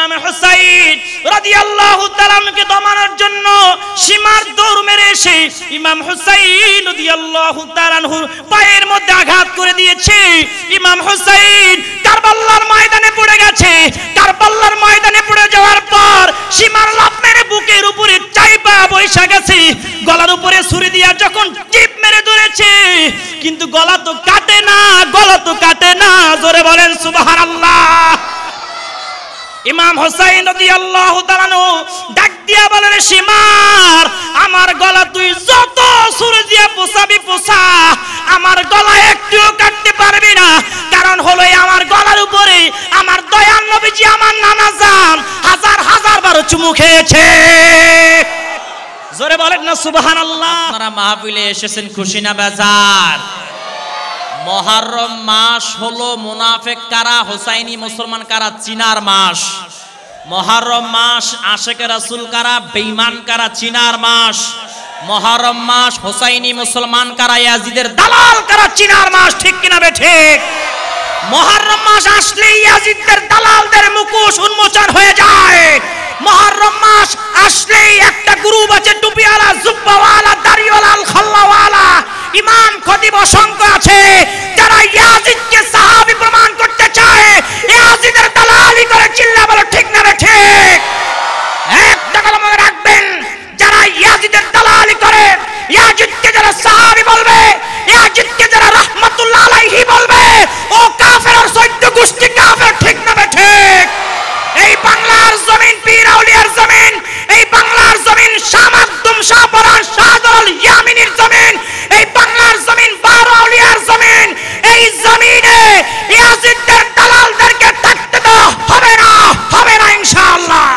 ইমাম হুসাইন রাদিয়াল্লাহু তাআলা কে দমানোর জন্য সীমার দৌড় মেরে এসে ইমাম হুসাইন রাদিয়াল্লাহু তাআলা পায়ের মধ্যে আঘাত করে দিয়েছে। ইমাম হুসাইন কারবালার ময়দানে পড়ে গেছে। কারবালার ময়দানে পড়ে যাওয়ার পর সীমার লাফ মেরে বুকের উপরে চাইপা বৈশা গেছে। গলার উপরে ছুরি দিয়া যখন টিপ মেরে ধরেছে, কিন্তু গলা তো কাটে না, গলা তো কাটে না। জোরে বলেন সুবহানাল্লাহ। ইমাম হুসাইন রাদিয়াল্লাহু তাআলা ডাক দিয়া বলেন, সীমার আমার গলা তুই যত ছুরি দিয়া পোছাবি পোছা, আমার গলা একটুও কাটতে পারবি না। কারণ হলো আমার গলার উপরে আমার দয়াল নবীজি আমার নানা জান হাজার হাজার বার চুমু খেয়েছে। জোরে বলেন না সুবহানাল্লাহ। আপনারা মাহফিলে এসেছেন খুশি না বেজার? মুহররম মাস হলো মুনাফিক কারা, হুসাইনি মুসলমান কারা চিনার মাস। মুহররম মাস আশিকে রাসূল কারা, বেঈমান কারা চিনার মাস। মুহররম মাস হুসাইনি মুসলমান কারা, ইয়াজিদের দালাল কারা চিনার মাস। ঠিক কিনা বে ঠিক? মুহররম মাস আসলেই ইয়াজিদের দালালদের মুখোশ উন্মোচন হয়ে যায়। মুহররম মাস আসলেই একটা গ্রুপ আছে, টুপিওয়ালা, জুব্বাওয়ালা, দাড়িওয়ালা, খাল্লাওয়ালা, ইমাম খতিব অসংখ্য আছে, যারা ইয়াজিদকে সাহাবী প্রমাণ করতে চায়, ইয়াজিদের দালালি করে। চিল্লা বলো ঠিক না রে ঠিক? একটা কথা মনে রাখবেন, যারা ইয়াজিদের দালালি করে, ইয়াজিদকে যারা সাহাবী বলবে, ইয়াজিদকে যারা রাহমাতুল্লাহ আলাইহি বলবে, ও কাফের আর সৈদ্য গোষ্ঠী কাফের। ঠিক না রে ঠিক? এই বাংলার জমিন পীর আউলিয়ার জমিন, এই বাংলার জমিন শাহ মাকদুম, শাহ পরান, শাহজালাল, ইয়ামিনীর জমিন, এই বাংলার জমিন বারো আউলিয়ার জমিন। এই জমিনে ইয়াজিদের দালালদেরকে থাকতে দেওয়া হবে না, হবে না ইনশাআল্লাহ।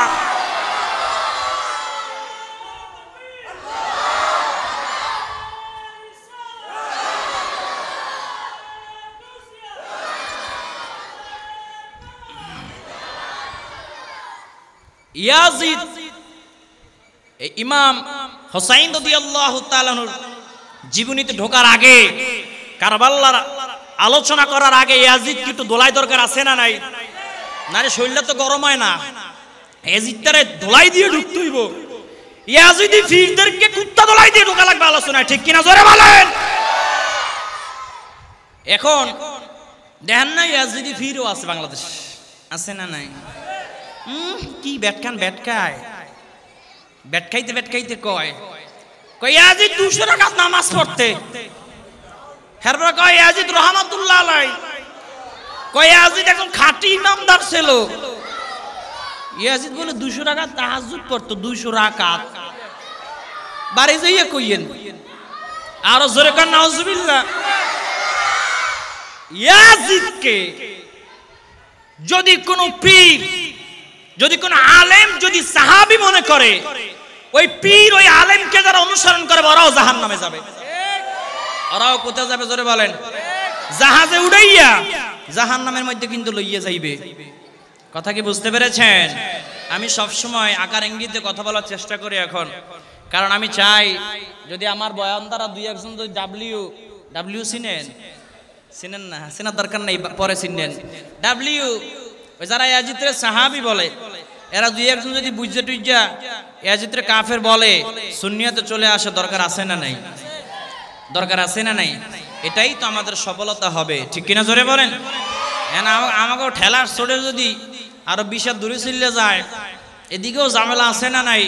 ইয়াজিদ ইমাম হুসাইন রাদিয়াল্লাহু তাআলা জীবনীতে ঢোকার আগে, কারবালার আলোচনা করার আগে ইয়াজিদ কি একটু দোলাই দরকার আছে না নাই? নারে শরীরটা তো গরম হয় না, ইয়াজিদটারে দোলাই দিয়ে ঢুকতে হইব। ইয়াজিদি ফিরদেরকে কুত্তা দোলাই দিয়ে ঢোকা লাগবে আলোচনায়। ঠিক কিনা জোরে বলেন? এখন দেখেন না ইয়াজিদি ফিরও আছে বাংলাদেশ, আছে না নাই? কি ব্যাটখান ব্যাটকায়, ব্যাটখাইতে ব্যাটখাইতে কয় ইয়াজিদ 200 রাকাত নামাজ পড়তে, হেরবার কয় ইয়াজিদ রাহমাতুল্লাহ আলাইহি, কয় ইয়াজিদ এখন খাঁটি ইমামদার ছিল। ইয়াজিদ বলে 200 রাকাত তাহাজ্জুদ পড়তো, 200 রাকাত। বাড়ি যাইয়া কইয়েন আরো জোরে কর নাউজুবিল্লাহ। ইয়াজিদকে যদি কোন পীর, যদি কোন আলেম, যদি সাহাবী মনে করে, ওই পীর ওই আলেমকে যারা অনুসরণ করে ওরাও জাহান্নামে যাবে। ওরাও কোথায় যাবে জোরে বলেন? জাহাজে উড়াইয়া জাহান্নামের মধ্যে কিন্তু লইয়া যাইবে। কথা কি বুঝতে পেরেছেন? আমি সব সময় আকার ইঙ্গিতে কথা বলার চেষ্টা করি এখন, কারণ আমি চাই যদি আমার বয়ান দ্বারা দুই একজন যদি ডাব্লিউ চিনেন না, চেনার দরকার নেই, পরে চিনেন ডাব্লিউ, ওই যারা ইয়াজিদের সাহাবী বলে, এরা দুই একজন যদি বুঝে টুইজা ইয়াজিদের কাফের বলে, সুন্নিয়াতে চলে আসে। দরকার আছে না নাই? দরকার আছে না নাই? এটাই তো আমাদের সফলতা হবে। ঠিক কিনা জোরে বলেন? আমাকেও ঠেলার ছোটে যদি আরো 20 হাত দূরে চলে যায়, এদিকেও ঝামেলা আছে না নাই?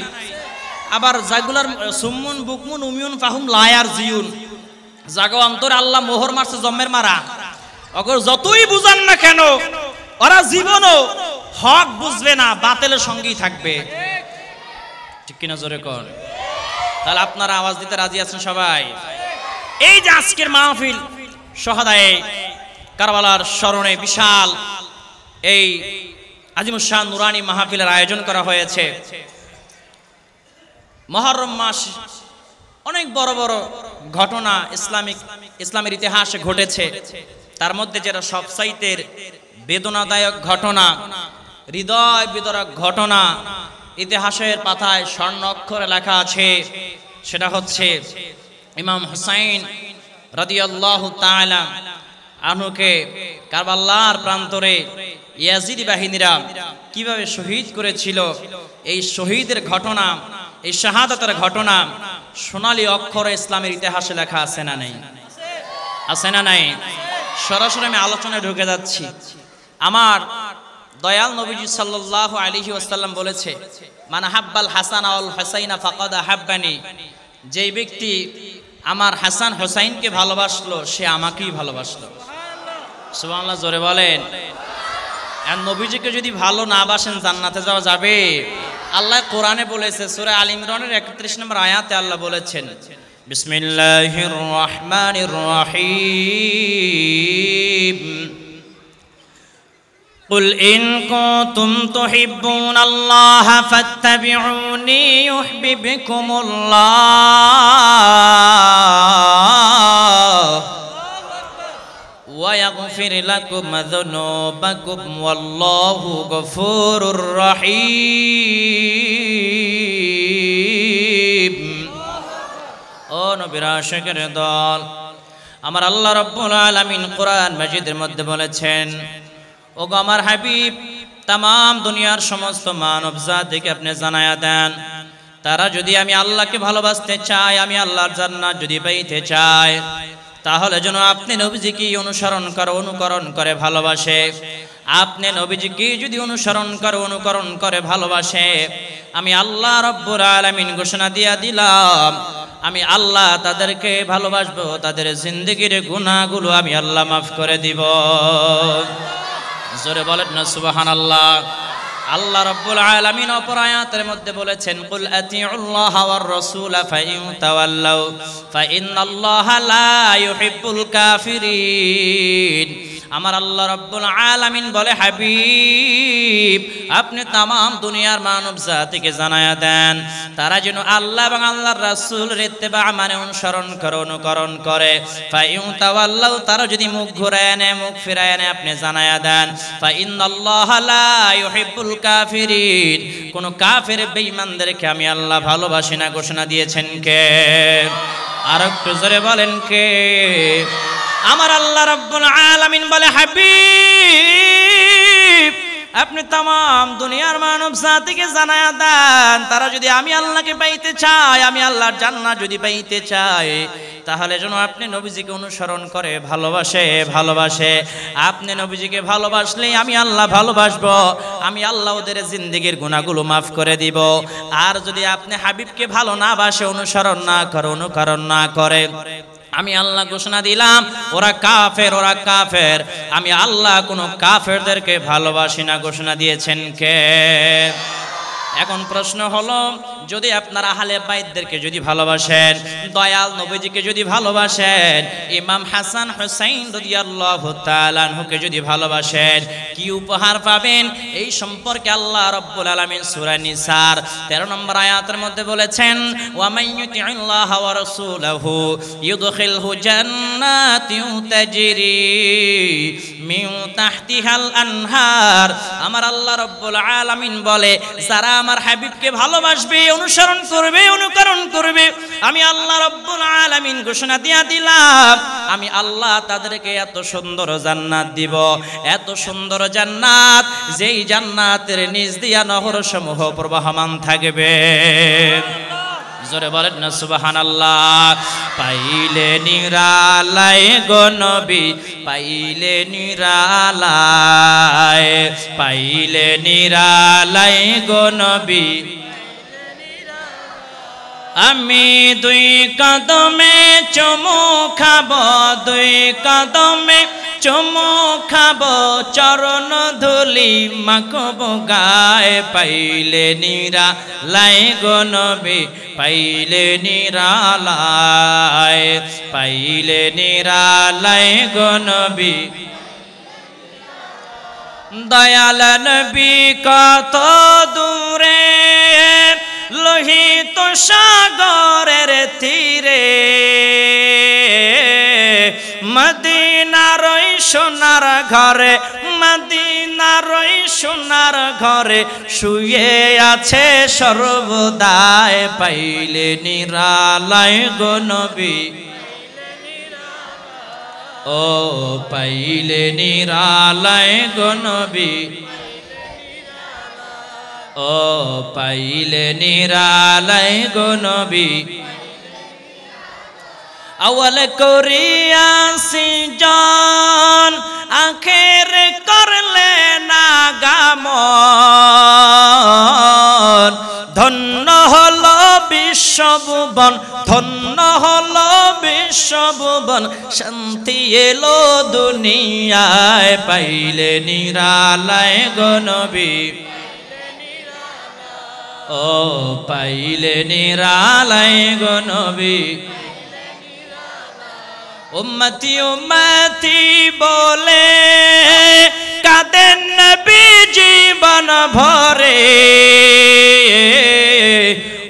আবার জাগুলার সুমুন বুকমুন উমিউন ফাহুম লায়ার জিউন, জাগো অন্তরে আল্লাহ মোহর মারছে জম্মের মারা। অগর যতই বুঝান না কেন, ওরা জীবনও হক বুঝবে না, বাতিলের সঙ্গেই থাকবে। ঠিক কিনা জোরে কর? তাহলে আপনারা আওয়াজ দিতে রাজি আছেন সবাই? এই যে আজকের মাহফিল শহাদায়ে কারবালার স্মরণে বিশাল এই আজিমুস শান নুরানি মাহফিলের আয়োজন করা হয়েছে। মুহররম মাস অনেক বড় বড় ঘটনা ইসলামের ইতিহাসে ঘটেছে। তার মধ্যে যেটা সবচাইতে বেদনাদায়ক ঘটনা, হৃদয় বিদারক ঘটনা, ইতিহাসের পাতায় স্বর্ণ অক্ষরে লেখা আছে, সেটা হচ্ছে ইমাম হুসাইন রাদিয়াল্লাহু তাআলা আনহুকে কারবালার প্রান্তরে ইয়াজিদি বাহিনীরা কিভাবে শহীদ করেছিল, এই শহীদের ঘটনা, এই শাহাদাতের ঘটনা সোনালী অক্ষরে ইসলামের ইতিহাসে লেখা আছে না নাই? আছে না নাই? সরাসরি আমি আলোচনায় ঢুকে যাচ্ছি। আমার দয়াল নবীজি সাল্লাল্লাহু আলাইহি ওয়াসাল্লাম বলেছে, মান হাব্বাল হাসান আল হুসাইনা ফাকাদ হাব্বানি, যেই ব্যক্তি আমার হাসান হুসাইনকে ভালোবাসলো সে আমাকেই ভালোবাসলো। সুবহানাল্লাহ, জোরে বলেন। আর নবীজিকে যদি ভালো না বাসেন জান্নাতে যাওয়া যাবে? আল্লাহ কোরআনে বলেছে, সূরা আল ইমরানের 31 নম্বর আয়াতে আল্লাহ বলেছেন, বিসমিল্লাহির রহমানির রহিম, قل إن كنتم تحبون الله فاتبعوني يحببكم الله ويغفر لكم ذنوبكم والله غفور رحيم। ও নবীর আশিকের দল, আমার আল্লাহ রাব্বুল আলামিন কোরআন মাজিদের মধ্যে বলেছেন, ও গো আমার হাবিব, তাম দুনিয়ার সমস্ত মানব জাতিকে আপনি জানায়া দেন, তারা যদি আমি আল্লাহকে ভালোবাসতে চায়, আমি আল্লাহর জান্নাত যদি পাইতে চায়, তাহলে যেন আপনি নবীজিকে অনুসরণ করে ভালোবাসে। আপনি নবীজিকে যদি অনুকরণ করে ভালোবাসে, আমি আল্লাহ রাব্বুল আলামিন ঘোষণা দিয়া দিলাম, আমি আল্লাহ তাদেরকে ভালোবাসবো, তাদের জিন্দেগির গুনাহগুলো আমি আল্লাহ মাফ করে দিব। জোরে বলেন না সুবহানাল্লাহ। আল্লাহ রাব্বুল আলামিন অপর আয়াতের মধ্যে বলেছেন, কুল আতিউল্লাহ ওয়ার রাসূল ফাইন তাওয়াল্লাউ ফাইন্নাল্লাহা লা ইউহিব্বুল কাফিরিন। আমার আল্লাহ রাব্বুল আলামিন বলে, হাবিব আপনি তাম দুনিয়ার মানব জাতিকে জানায়া দেন, তারা যেন আল্লাহ এবং আল্লাহর রাসূলের ইত্তেবা মানে অনুকরণ করে। ফাইন তাওয়াল্লাউ, তারা যদি মুখ ঘুরায় নেয়, মুখ ফিরায় নেয়, আপনি জানায়া দেন, ফাইন্নাল্লাহা লা ইউহিব্বুল কাফিরিন, কোন কাফের বেঈমানদেরকে আমি আল্লাহ ভালোবাসি না ঘোষণা দিয়েছেন কে? আর একটু জোরে বলেন কে? আমার আল্লাহ রাব্বুল আলামিন বলে, হাবিব আপনি তাম দুনিয়ার মানব জাতিকে জানায়া দেন, তারা যদি আমি আল্লাহকে পাইতে চায়, আমি আল্লাহর জান্নাত যদি পাইতে চায়, তাহলে যেন আপনি নবীজিকে অনুসরণ করে ভালোবাসে। আপনি নবীজিকে ভালোবাসলেই আমি আল্লাহ ভালোবাসবো, আমি আল্লাহ ওদের জিন্দেগির গুনাহগুলো মাফ করে দিব। আর যদি আপনি হাবিবকে ভালো না বাসে, অনুকরণ না করে, আমি আল্লাহ ঘোষণা দিলাম ওরা কাফের। আমি আল্লাহ কোন কাফেরদেরকে ভালোবাসি না ঘোষণা দিয়েছেন কে? এখন প্রশ্ন হলো, যদি আপনারা আহলে বাইতদেরকে যদি ভালোবাসেন, দয়াল নবীজিকে যদি ভালোবাসেন, ইমাম হাসান হুসাইন রাদিয়াল্লাহু তাআলা আনহুকে যদি ভালোবাসেন, কি উপহার পাবেন? এই সম্পর্কে আল্লাহ রাব্বুল আলামিন সূরা নিসার 13 নম্বর আয়াতের মধ্যে বলেছেন, ওয়া মান ইউতি'িল্লাহ ওয়া রাসূলাহু ইউদখিলহু জান্নাতিন তাজরি মিন তাহতিহাল আনহার। আমার আল্লাহ রাব্বুল আলামিন বলে, যারা আমার হাবিবকে ভালোবাসবে, অনুকরণ করবে, আমি আল্লাহ রাব্বুল আলামিন ঘোষণা দিয়া দিলাম, আমি আল্লাহ তাদেরকে এত সুন্দর জান্নাত দিব, এত সুন্দর জান্নাত, যেই জান্নাতের নিচ দিয়া নহরসমূহ প্রবাহমান থাকবে। জোরে বলেন না সুবহানাল্লাহ। পাইলে নিরালায় গো নবী, পাইলে নিরালায় গো নবী, আমি দুই কদমে চুমু খাবো, চরণ ধুলি মাখবো গায়ে। পাইলে নিরালায় গো নবী, পাইলে নিরালায় গো নবী। দয়াল নবী কত দূরে, লোহিত সাগরের তীরে, মদিনার সোনার ঘরে শুয়ে আছে সর্বদায়। পাইলে নিরালায় গো নবী, ও পাইলে নিরালায় গো নবী, ও পাইলে নিরালায় গো নবী আওয়াল করিয়া সিজন আখের করলে না গামন ধন্য হলো বিশ্বভুবন ধন্য হলো বিশ্বভুবন শান্তি এলো দুনিয়ায় পাইলে নিরালায় গো নবী ও পাইলে নিরালায় গো নবী উম্মতি উম্মতি বলে কাঁদেন নবী জীবন ভরে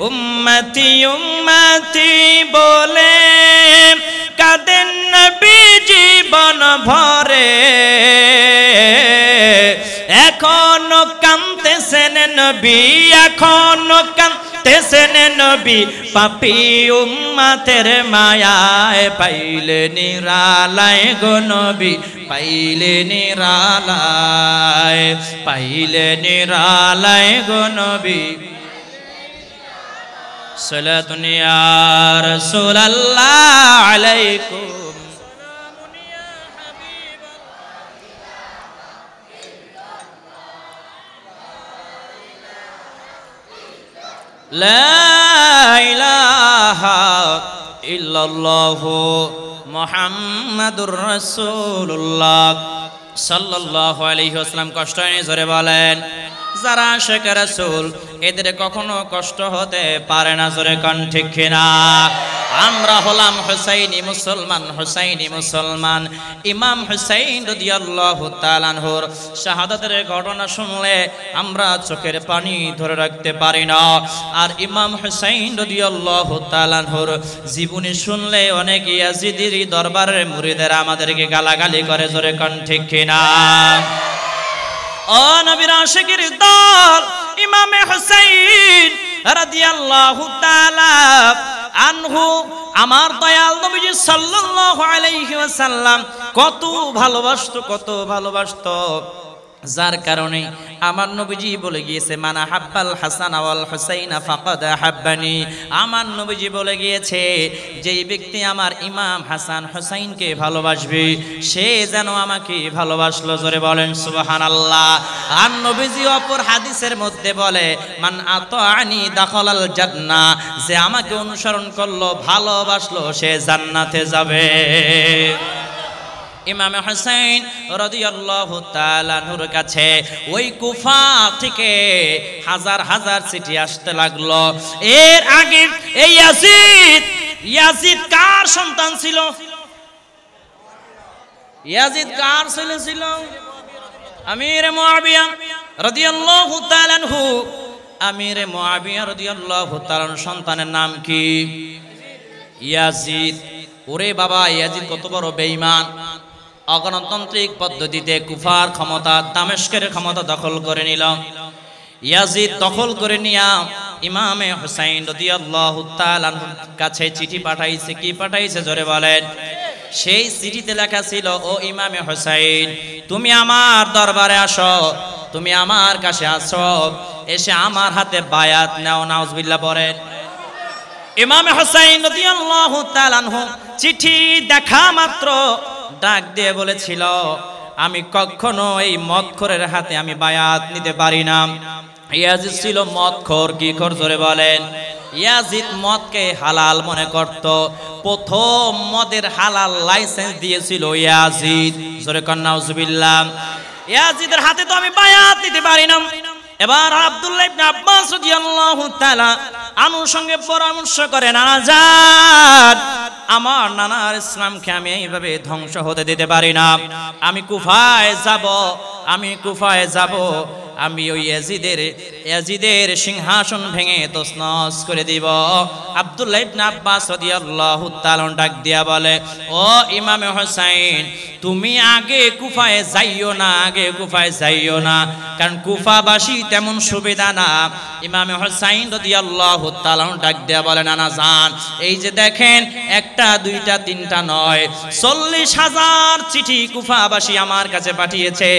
উম্মতি উম্মতি বলে কাঁদেন নবী জীবন ভরে এখনো কাঁদতেছেন নবী এখনো কাঁদতেছেন নবী পাপী উম্মতের মায়ায় পাইলে নিরালায় গো নবী পাইলে নিরালায় গো নবী সালাতুন ইয়া রাসূলুল্লাহ আলাইকুম লা ইলাহা ইল্লাল্লাহু মুহাম্মাদুর রাসূলুল্লাহ সাল্লাল্লাহু আলাইহি ওয়াসাল্লাম কষ্ট নিয়ে জোরে বলেন যারা আশিক রাসূল এদের কখনো কষ্ট হতে পারে না জোরে কোন ঠিক কিনা আমরা হলাম হুসাইনি মুসলমান ইমাম হুসাইন রাদিয়াল্লাহু তাআলা আনহুর শাহাদাতের ঘটনা শুনলে আমরা চোখের পানি ধরে রাখতে পারি না আর ইমাম হুসাইন রাদিয়াল্লাহু তাআলা আনহুর জীবনী শুনলে অনেক ইয়াজিদির দরবারের মুরিদেরা আমাদেরকে গালাগালি করে জোরে কোন ঠিক কিনা ও নবীর আশিকের দল ইমাম হুসাইন রাদিয়াল্লাহু তাআলা আনহু আমার দয়াল নবীজি সাল্লাল্লাহু আলাইহি ওয়াসাল্লাম কত ভালোবাসতো যার কারণে আমার নবীজি বলে গিয়েছে মানা হাব্বাল হাসান ওয়াল হুসাইনা ফাকাদ হাব্বানি আমার নবীজি বলে গিয়েছে যেই ব্যক্তি আমার ইমাম হাসান হুসাইনকে ভালোবাসবে সে যেন আমাকে ভালোবাসলো জোরে বলেন সুবহানাল্লাহ আর নবীজি অপর হাদিসের মধ্যে বলে মান আতাআনি দাখালাল জান্নাহ যে আমাকে অনুসরণ করলো ভালোবাসলো সে জান্নাতে যাবে ইমাম হুসাইন রাদিয়াল্লাহু তাআলা আনহুর কাছে ওই কুফা থেকে হাজার হাজার চিঠি আসতে লাগলো এর আগে এই ইয়াজিদ কার সন্তান ছিল ইয়াজিদ কার ছেলে ছিল আমির মুআবিয়া রাদিয়াল্লাহু তাআলা আনহু আমির মুআবিয়া রাদিয়াল্লাহু তাআলা সন্তানের নাম কি ইয়াজিদ ওরে বাবা ইয়াজিদ কত বড় বেঈমান অগণতান্ত্রিক পদ্ধতিতে কুফার ক্ষমতা দামেস্কের ক্ষমতা দখল করে নিল ইয়াজিদ দখল করে নিয়া ইমামে হুসাইন রাদিয়াল্লাহু তাআলার কাছে চিঠি পাঠাইছে কি পাঠাইছে জোরে বলেন সেই চিঠিতে লেখা ছিল ও ইমামে হুসাইন তুমি আমার দরবারে আসো তুমি আমার কাছে আসো এসে আমার হাতে বায়াত নাও নাউজুবিল্লাহ পড়েন ইমামে হুসাইন রাদিয়াল্লাহু তাআলা আনহু চিঠি দেখা মাত্র ডাক দিয়ে বলেছিল আমি কখনো এই মদখোরের হাতে আমি বায়াত নিতে পারি না ইয়াজিদ ছিল মদখোর কি খোর জোরে বলেন ইয়াজিদ মদকে হালাল মনে করত প্রথম মদের হালাল লাইসেন্স দিয়েছিল ইয়াজিদ জোরে কন নাউজুবিল্লাহ ইয়াজিদের হাতে তো আমি বায়াত নিতে পারি না এবার আব্দুল্লাহ ইবনে আব্বাস রাদিয়াল্লাহু তাআলা আনুর সঙ্গে পরামর্শ করে নানা জান আমার নানার ইসলামকে আমি এইভাবে ধ্বংস হতে দিতে পারি না আমি কুফায় যাব আমি ওই ইয়াজিদের সিংহাসন ভেঙে তছনছ করে দিব আব্দুল্লাহ ইবনে আব্বাস রাদিয়াল্লাহু তাআলা ডাক দিয়া বলে ও ইমামে হুসাইন তুমি আগে কুফায় যাইও না কারণ কুফাবাসী তেমন সুবিধা না ইমামে হুসাইন রাদিয়াল্লাহু তাআলা ডাক দিয়া বলে নানা জান এই যে দেখেন একটা দুইটা তিনটা নয় 40,000 চিঠি কুফাবাসী আমার কাছে পাঠিয়েছে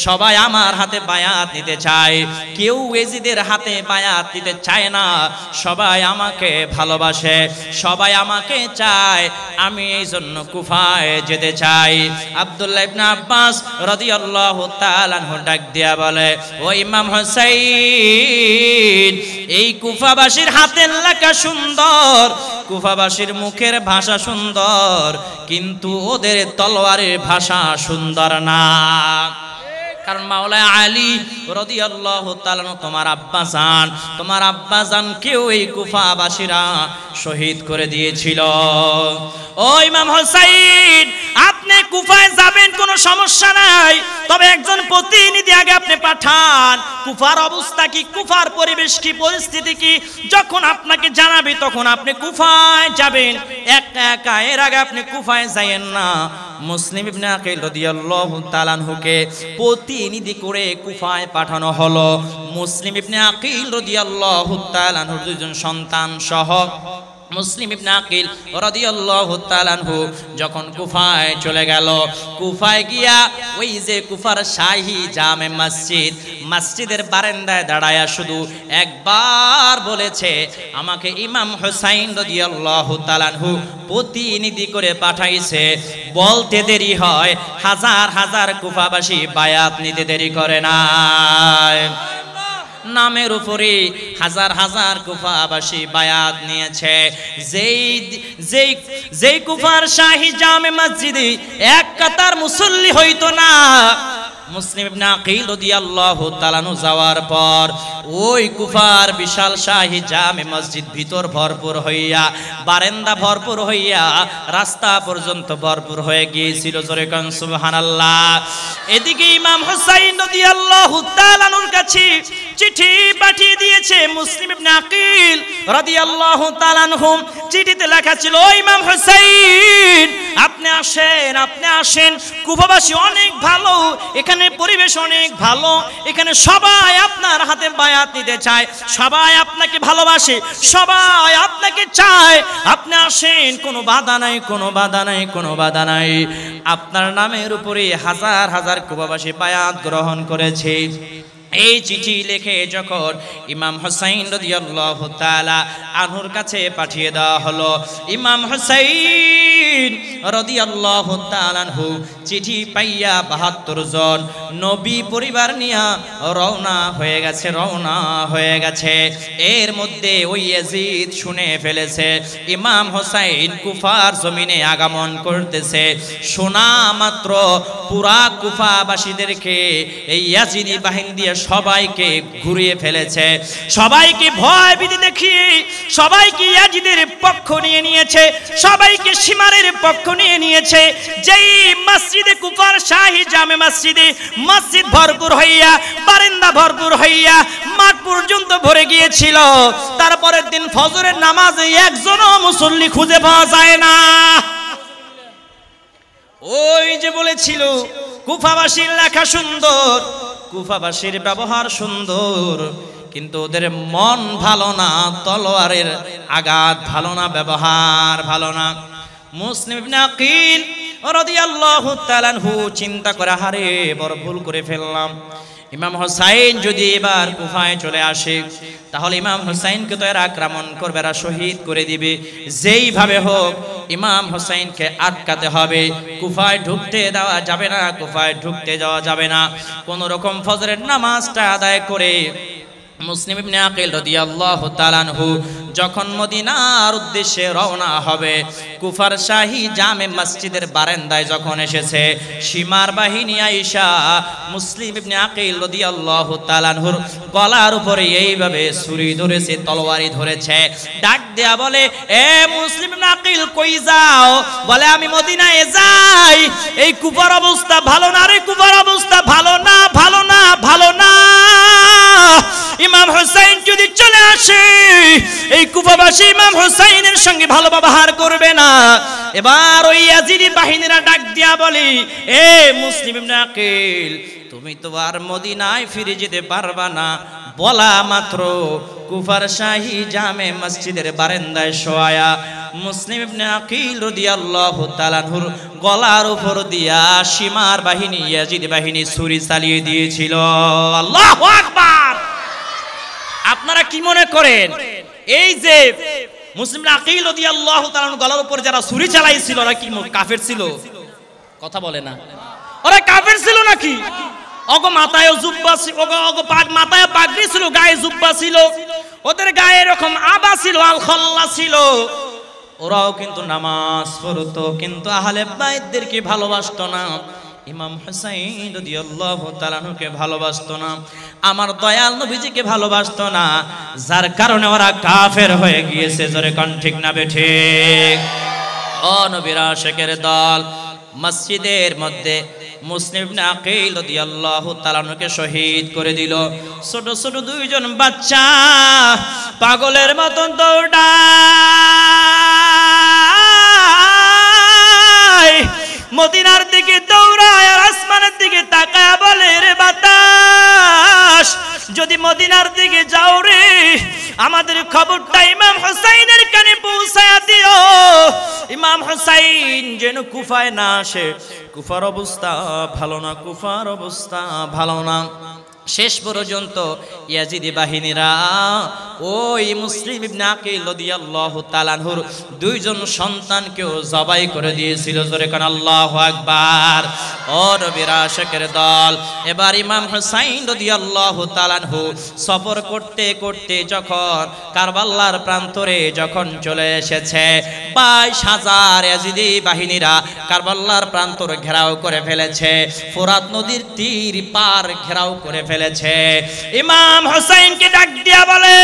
সবাই আমার হাতে বায়াত নিতে চায়, কেউ ইয়াজিদের হাতে বায়াত নিতে চায় না। সবাই আমাকে ভালোবাসে, সবাই আমাকে চায়, আমি এই জন্য কুফায় যেতে চাই। আব্দুল্লাহ ইবনে আব্বাস রাদিয়াল্লাহু তাআলা আনহু ডাক দিয়া বলে, ও ইমাম হুসাইন, এই কুফাবাসীর হাতের লেখা সুন্দর, কুফাবাসীর মুখের ভাষা সুন্দর, কিন্তু ওদের তলোয়ারের ভাষা সুন্দর না। কারণ মাওলা আলী রাদিয়াল্লাহু তাআলা তোমার আব্বাজান, তোমার আব্বাজানকেও এই কুফাবাসীরা শহীদ করে দিয়েছিল। ও ইমাম হুসাইন, আপনি কুফায় যাবেন কোনো সমস্যা নাই, তবে একজন প্রতিনিধি আগে আপনি পাঠান। কুফার অবস্থা কি, কুফার পরিবেশ কি, পরিস্থিতি কি, যখন আপনাকে জানাবে তখন আপনি কুফায় যাবেন, একা একা। এর আগে আপনি কুফায় যাইয়েন না। মুসলিম ইবনে আকিল রাদিয়াল্লাহু তাআলা আনহুকে প্রতিনিধি করে কুফায় পাঠানো হলো। মুসলিম ইবনে আকিল রাদিয়াল্লাহু তাআলা আনহুর দুইজন সন্তান সহ মুসলিম ইবনে আকিল রাদিয়াল্লাহু তাআলা আনহু যখন কুফায় চলে গেল, কুফায় গিয়া ওই যে কুফার শাহী জামে মসজিদ, মসজিদের বারান্দায় দাঁড়ায়া শুধু একবার বলেছে, আমাকে ইমাম হুসাইন রাদিয়াল্লাহু তাআলা আনহু প্রতিনিধি করে পাঠাইছে। বলতে দেরি হয়, হাজার হাজার কুফাবাসী বায়াত নিতে দেরি করে না। নামের উপরে হাজার হাজার কুফাবাসী বায়াত নিয়েছে। যেই কুফার শাহী জামে মসজিদে এক কাতার মুসল্লি হইতো না, মুসলিম ইবনে আকিল রাদিয়াল্লাহু তাআলা আনহু যাওয়ার পর ওই কুফার বিশাল শাহী জামে মসজিদ ভিতর ভরপুর হইয়া, বারান্দা ভরপুর হইয়া, রাস্তা পর্যন্ত ভরপুর হয়ে গিয়েছিল। জোরে কান সুবহানাল্লাহ। এদিকে ইমাম হুসাইন রাদিয়াল্লাহু তাআলা আনহুর কাছে চিঠি পাঠিয়ে দিয়েছে মুসলিম ইবনে আকিল রাদিয়াল্লাহু তাআলা আনহু। চিঠিতে লেখা ছিল, ও ইমাম হুসাইন, আপনি আসেন, আপনি আসেন, কুফাবাসী অনেক ভালো, এখানে পরিবেশ অনেক ভালো, এখানে সবাই আপনার হাতে বায়াত নিতে চায়, সবাই আপনাকে ভালোবাসে, সবাই আপনাকে চায়, আপনি আসেন, কোনো বাধা নাই, কোনো বাধা নাই, কোনো বাধা নাই। আপনার নামের উপরে হাজার হাজার কুফাবাসী বায়াত গ্রহণ করেছে। এই চিঠি লিখে যখন ইমাম হুসাইন রাদিয়াল্লাহু তাআলা আনহুর কাছে পাঠিয়ে দেওয়া হলো, ইমাম হুসাইন রাদিয়াল্লাহু তাআলা আনহু চিঠি পাইয়া ৭২ জন নবী পরিবার নিয়ে রওনা হয়ে গেছে। এর মধ্যে ওই ইয়াজিদ শুনে ফেলেছে ইমাম হুসাইন কুফার জমিনে আগমন করতেছে। শোনা মাত্র পুরা কুফাবাসীদেরকে এই ইয়াজিদি বাহিনী দিয়ে সবাইকে ঘুরিয়ে ফেলেছে, সবাইকে ভয় ভীতি দেখিয়ে সবাইকে ইয়াজিদের পক্ষ নিয়ে নিয়েছে, সবাইকে সীমারের পক্ষ নিয়ে নিয়েছে। যেই মসজিদে কুফার শাহী জামে মসজিদে মসজিদ ভরপুর হইয়া, বারান্দা ভরপুর হইয়া, মাঠ পর্যন্ত ভরে গিয়েছিল, তারপরের দিন ফজরের নামাজে একজনও মুসল্লি খুঁজে পাওয়া যায় না। ওই যে বলেছিল কুফাবাসীর লেখা সুন্দর, কুফাবাসীর ব্যবহার সুন্দর, কিন্তু ওদের মন ভালো না, তলোয়ারের আঘাত ভালো না, ব্যবহার ভালো না। মুসলিম ইবনে আকিল রাদিয়াল্লাহু তাআলা আনহু চিন্তা করে, হারে বড় ভুল করে ফেললাম। ইমাম হুসাইন যদি এবার কুফায় চলে আসে, তাহলে ইমাম হুসাইনকে তো এরা আক্রমণ করবে, এরা শহীদ করে দিবে। যেইভাবে হোক ইমাম হুসাইনকে আটকাতে হবে, কুফায় ঢুকতে দেওয়া যাবে না, কুফায় ঢুকতে যাওয়া যাবে না। কোন রকম ফজরের নামাজটা আদায় করে মুসলিম ইবনে আকিল রাদিয়াল্লাহু তাআলা আনহু যখন মদিনার উদ্দেশ্যে রওনা হবে, কুফার শাহী জামে মসজিদের বারান্দায় যখন এসেছে, সীমার বাহিনী আয়েশা মুসলিম ইবনে আকিল রাদিয়াল্লাহু তাআলা আনহুর গলার উপরে এইভাবে ছুরি ধরেছে, তলোয়ারি ধরেছে। ডাক দেয়া বলে, এ মুসলিম ইবনে আকিল কই যাও? বলে, আমি মদিনায় যাই। এই কুফার অবস্থা ভালো না রে, কুফার অবস্থা ভালো না, ভালো না, ভালো না। ইমাম হুসাইন যদি চলে আসে, এই কুফাবাসী ইমাম হুসাইনের সঙ্গে ভালো ব্যবহার করবে না। এবার ওই ইয়াজিদি বাহিনীরা ডাক দিয়া বলি, এ মুসলিম ইবনে আকিল, তুমি তো আর মদিনায় ফিরে যেতে পারবা না। বলা মাত্র কুফার শাহী জামে মসজিদের বারান্দায় শোয়া মুসলিম ইবনে আকিল রাদিয়াল্লাহু তাআলা আনহুর গলার উপর দিয়া সীমার বাহিনী ইয়াজিদ বাহিনী ছুরি চালিয়ে দিয়েছিল। আল্লাহু আকবার। আপনারা কি মনে করেন এই যে মুসলিম ইবনে আকিল রাদিয়াল্লাহু তাআলা আনহুর গলার উপর যারা ছুরি চালাইছিল ওরা কি কাফের ছিল? কথা বলে না, ওরা কাফের ছিল নাকি? ওগো মাথায় জুব্বা ছিল, ওগো মাথায় পাগড়ি ছিল, গায়ে জুব্বা ছিল, ওদের গায়ে এরকম আবা ছিল, আল খল্লা ছিল। ওরাও কিন্তু নামাজ পড়তো, কিন্তু আহলে বাইতদেরকে ভালোবাসতো না। ইমাম হুসাইন রাদিয়াল্লাহু তাআলা আনহুকে ভালোবাসতো না, আমার দয়াল নবীজিকে ভালোবাসতো না, যার কারণে ওরা কাফের হয়ে গিয়েছে। জোরে কোন ঠিক না বেঠিক? ও নবীর আশিকের দল, মসজিদের মধ্যে মুসলিম ইবনে আকিল রাদিয়াল্লাহু তাআলা আনহুকে শহীদ করে দিল। ছোট ছোট দুইজন বাচ্চা পাগলের মতন দৌড়ায়, মদিনার দিকে দৌড়ায়, আর আসমানের দিকে তাকায় বলে, রে বাতাস যদি মদিনার দিকে যাও রে, আমাদের খবরটা ইমাম হুসাইনের কানে পৌঁছায়া দিও। ইমাম হুসাইন যেন কুফায় না আসে। কুফার অবস্থা ভালো না, কুফার অবস্থা ভালো না। শেষ পর্যন্ত ইয়াজিদি বাহিনীরা ওই মুসলিম ইবনে আকিল রাদিয়াল্লাহু তাআলা আনহুর দুইজন সন্তানকেও জবাই করে দিয়েছিল। জোরে কান আল্লাহু আকবার। ও নবীর আশিকের দল, এবার ইমাম হুসাইন রাদিয়াল্লাহু তাআলা আনহু সফর করতে করতে যখন কারবালার প্রান্তরে যখন চলে এসেছে, 22,000 ইয়াজিদি বাহিনীরা কারবালার প্রান্তর ঘেরাও করে ফেলেছে, ফোরাত নদীর তীর পার ঘেরাও করে ফেলেছে। ইমাম হুসাইনকে ডাক দিয়া বলে,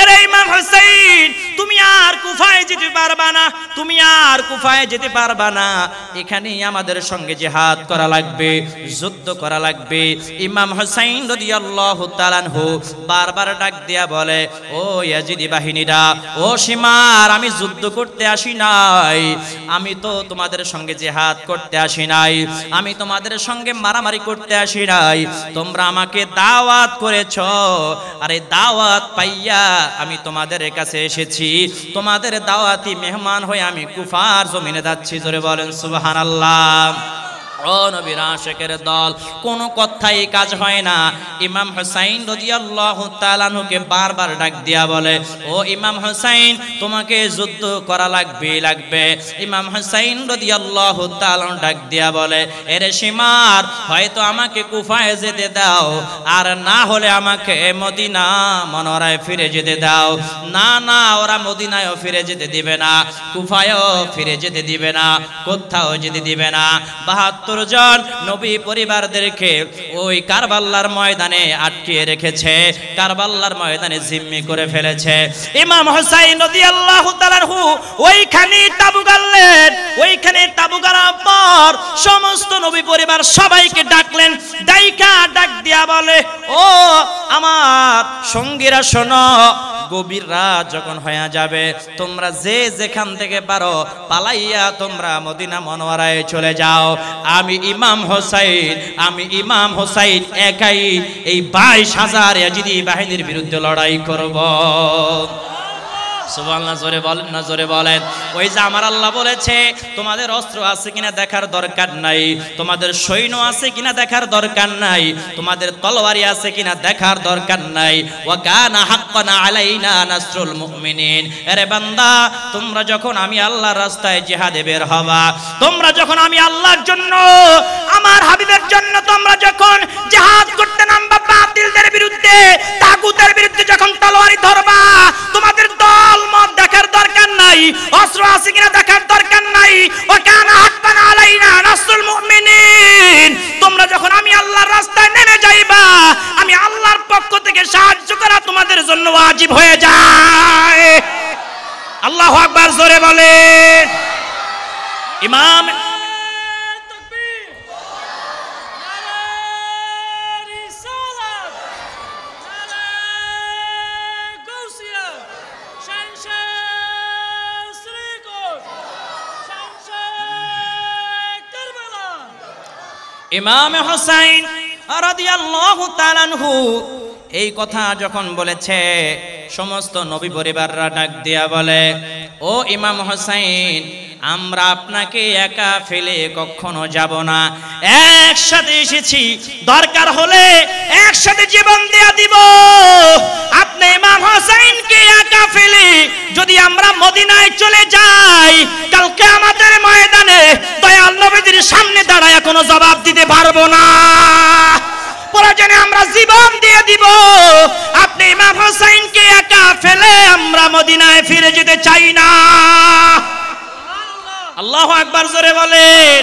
আরে ইমাম হুসাইন তুমি আর কুফায় যেতে পারবা না, তুমি আর কুফায় যেতে পারবা না, এখানেই আমাদের সঙ্গে জিহাদ করা লাগবে, যুদ্ধ করা লাগবে। ইমাম হুসাইন রাদিয়াল্লাহু তাআলা আনহু বারবার ডাক দিয়া বলে, ও ইয়াজিদি বাহিনীরা, ও সীমার, আমি যুদ্ধ করতে আসি নাই, আমি তো তোমাদের সঙ্গে জিহাদ করতে আসি নাই, আমি তোমাদের সঙ্গে মারামারি করতে আসি নাই, তোমরা আমাকে দাওয়াত করেছ, আর এই দাওয়াত পাইয়া আমি তোমাদের কাছে এসেছি, তোমাদের দাওয়াতি মেহমান হয়ে আমি কুফার জমিনে যাচ্ছি। জোরে বলেন সুবহানাল্লাহ। ও নবীর আশিকের দল, কোনো কথাই কাজ হয় না। ইমাম হুসাইন রাদিয়াল্লাহু তাআলা আনহুকে বারবার ডাক দিয়া বলে, ও ইমাম হুসাইন তোমাকে যুদ্ধ করা লাগবে। ইমাম হুসাইন রাদিয়াল্লাহু তাআলা ডাক দিয়া বলে, এরে সীমার, হয়তো আমাকে কুফায় যেতে দাও, আর না হলে আমাকে মদিনা মনোরায় ফিরে যেতে দাও। না না, ওরা মদিনায়ও ফিরে যেতে দিবে না, কুফায়ও ফিরে যেতে দিবে না, কোথাও যেতে দিবে না। 72 জন নবী পরিবারদেরকে ওই কারবালার ময়দানে আটকে রেখেছে, কারবালার ময়দানে জিম্মি করে ফেলেছে। ইমাম হুসাইন রাদিয়াল্লাহু তাআলা আনহু ওইখানে তাবু গাড়লেন। ওইখানে তাবু গাড়ার পর সমস্ত নবী পরিবার সবাইকে ডাকলেন, ডাক দিয়া বলে, ও আমার সঙ্গীরা শোনো, গভীর রাত যখন হয়ে যাবে, তোমরা যে যেখান থেকে পারো পালাইয়া তোমরা মদিনা মনোয়ারায় চলে যাও। আমি ইমাম হুসাইন একাই এই 22,000 ইয়াজিদি বাহিনীর বিরুদ্ধে লড়াই করব। সুবহানাল্লাহ। জোরে বলেন না, জোরে বলেন। ওই যে আমার আল্লাহ বলেছে, তোমাদের অস্ত্র আছে কিনা দেখার দরকার নাই, তোমাদের সৈন্য আছে কিনা দেখার দরকার নাই, তোমাদের তলোয়ারি আছে কিনা দেখার দরকার নাই। ওয়া কানা হাক্কান আলাইনা নাসরুল মুমিনিন। আরে বান্দা, তোমরা যখন আমি আল্লাহর রাস্তায় জিহাদে বের হবা, তোমরা যখন আমি আল্লাহর জন্য, আমার হাবিবের জন্য তোমরা যখন জিহাদ করতে নামবা, বাতিলদের বিরুদ্ধে, তাগুতের বিরুদ্ধে যখন তলোয়ারি ধরবা, তোমাদের দল মত দেখার দরকার নাই, অস্ত্র আছে কিনা দেখার দরকার নাই। ওয়া কানা হাক্কান আলাইনা নাসরুল মুমিনিন। তোমরা যখন আমি আল্লাহর রাস্তায় নেমে যাইবা, আমি আল্লাহর পক্ষ থেকে সাহায্য করা তোমাদের জন্য ওয়াজিব হয়ে যায়। আল্লাহু আকবার। জোরে বলেন। ইমাম ইমাম হুসাইন রাদিয়াল্লাহু তাআলা আনহু এই কথা যখন বলেছে, সমস্ত নবী পরিবাররা ডাক দিয়া বলে, ও ইমাম হোসেন, আমরা আপনাকে একা ফেলে কখনো যাব না, একসাথে এসেছি, দরকার হলে একসাথে জীবন দেয়া দিব। আপনি ইমাম হোসেনকে একা ফেলে যদি আমরা মদিনায় চলে যাই, কালকে আমাদের ময়দানে দয়াল নবীর সামনে দাঁড়ায় কোনো জবাব দিতে পারবো না, প্রয়োজনে আমরা জীবন দিয়ে দিব। আপনি ইমাম হোসেনকে একা ফেলে আমরা মদিনায় ফিরে যেতে চাই না। আল্লাহু আকবার জোরে বলেন।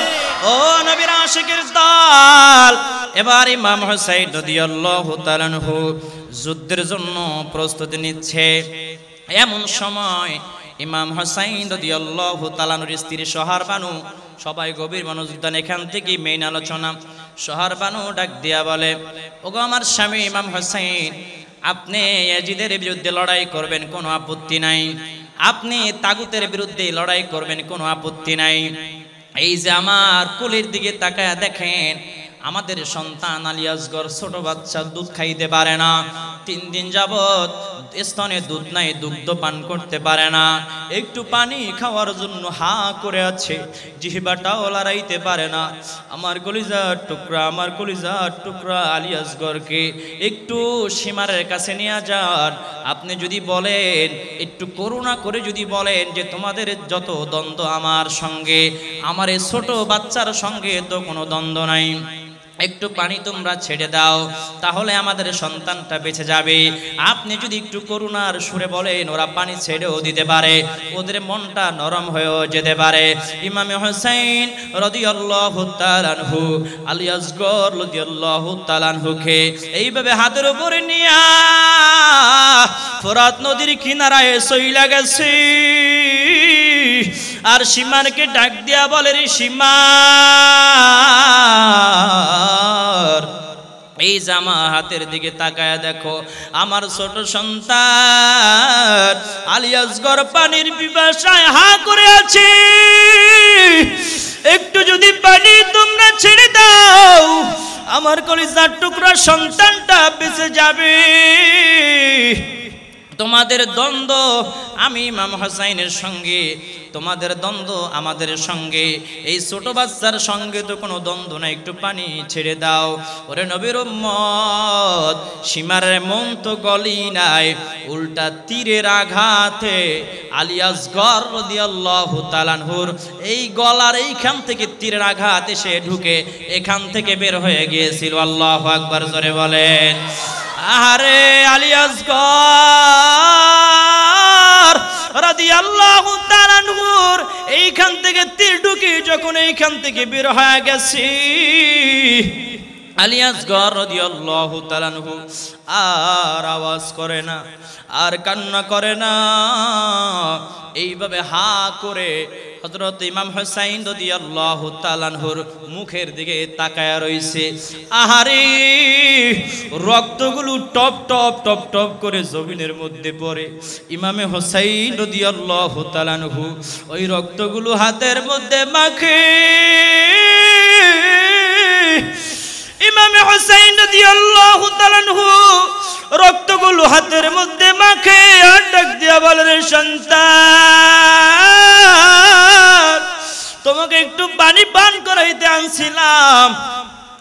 ও নবীর আশিকের দল, এবার ইমাম হোসেন রাদিয়াল্লাহু তাআলা আনহু যুদ্ধের জন্য প্রস্তুতি নিচ্ছে। এমন সময় ইমাম হোসেন রাদিয়াল্লাহু তাআলা আনহুর স্ত্রী সোহার বানু, সবাই গভীর মনোযোগ দেন, এখান থেকে মেইন আলোচনা। সোহার বানু ডাক দিয়া বলে, ওগো আমার স্বামী ইমাম হোসেন, আপনি ইয়াজিদের বিরুদ্ধে লড়াই করবেন, কোনো আপত্তি নাই। আপনি তাগুতের বিরুদ্ধে লড়াই করবেন, কোনো আপত্তি নাই। এই যে আমার কোলের দিকে তাকায় দেখেন, আমাদের সন্তান আলী আসগর ছোট বাচ্চা, দুধ খাইতে পারে না, 3 দিন যাবত স্তনে দুধ নাই, দুগ্ধ পান করতে পারে না, একটু পানি খাওয়ার জন্য হা করে আছে, জিহ্বাটাও লড়াইতে পারে না। আমার কলিজার টুকরা, আমার কলিজার টুকরা আলী আসগরকে একটু সীমারের কাছে নিয়ে যান। আপনি যদি বলেন, একটু করুণা করে যদি বলেন যে তোমাদের যত দ্বন্দ্ব আমার সঙ্গে, আমার এই ছোট বাচ্চার সঙ্গে তো কোনো দ্বন্দ্ব নাই, একটু পানি তোমরা ছেড়ে দাও, তাহলে আমাদের সন্তানটা বেঁচে যাবে। আপনি যদি একটু করুণার সুরে বলেন, ওরা পানি ছেড়েও দিতে পারে, ওদের মনটা নরম হয়েও যেতে পারে। ইমাম হোসেন রাদিয়াল্লাহু তাআলা আনহু আলী আসগর রাদিয়াল্লাহু তাআলা আনহুকে এইভাবে হাতের উপরে নিয়ে ফোরাত নদীর কিনারায় চইলা গেছে। আর সীমারকে ডাক দিয়া বলে, রে সীমার, এই জামা হাতের দিকে তাকায় দেখো, আমার ছোট সন্তান আলী আসগর পানির পিপাসায় হা করে আছে, একটু যদি পানি তোমরা ছেড়ে দাও, আমার কলিজার টুকরা সন্তানটা বেঁচে যাবে। তোমাদের দ্বন্দ্ব আমি ইমাম হোসেনের সঙ্গে, তোমাদের দ্বন্দ্ব আমাদের সঙ্গে, এই ছোট বাচ্চার সঙ্গে তো কোনো দ্বন্দ্ব নাই, একটু পানি ছেড়ে দাও। ওরে নবীর উম্মত, সীমারের মন তো গলি নাই, উল্টা তীরের আঘাতে আলী আসগর রাদিয়াল্লাহু তাআলা আনহুর এই গলার এইখান থেকে তীরের আঘাত এসে ঢুকে এখান থেকে বের হয়ে গিয়েছিল। আল্লাহু আকবার জোরে বলেন। আরে আলী আসগর রাদিয়াল্লাহু তাআলা আনহুর এইখান থেকে তীর ঢুকে যখন এইখান থেকে বের হয়ে গেছে, আলী আসগর রাদিয়াল্লাহু তাআলা আনহু আর আওয়াজ করে না, আর কান্না করে না, এইভাবে হা করে হযরত ইমাম হোসেন রাদিয়াল্লাহু তাআলা আনহুর মুখের দিকে তাকায়া রইছে। আহারে, রক্তগুলো টপ টপ টপ টপ করে জমিনের মধ্যে পড়ে। ইমামে হোসেন রাদিয়াল্লাহু তাআলা আনহু ওই রক্তগুলো হাতের মধ্যে মাখে। ইমামে হোসেন রাদিয়াল্লাহু তাআলা আনহু রক্তগুলো হাতের মধ্যে মাখে আর ডাক দিয়া বলে, রে সন্তান, তোমাকে একটু পানি পান করাইতে আনছিলাম,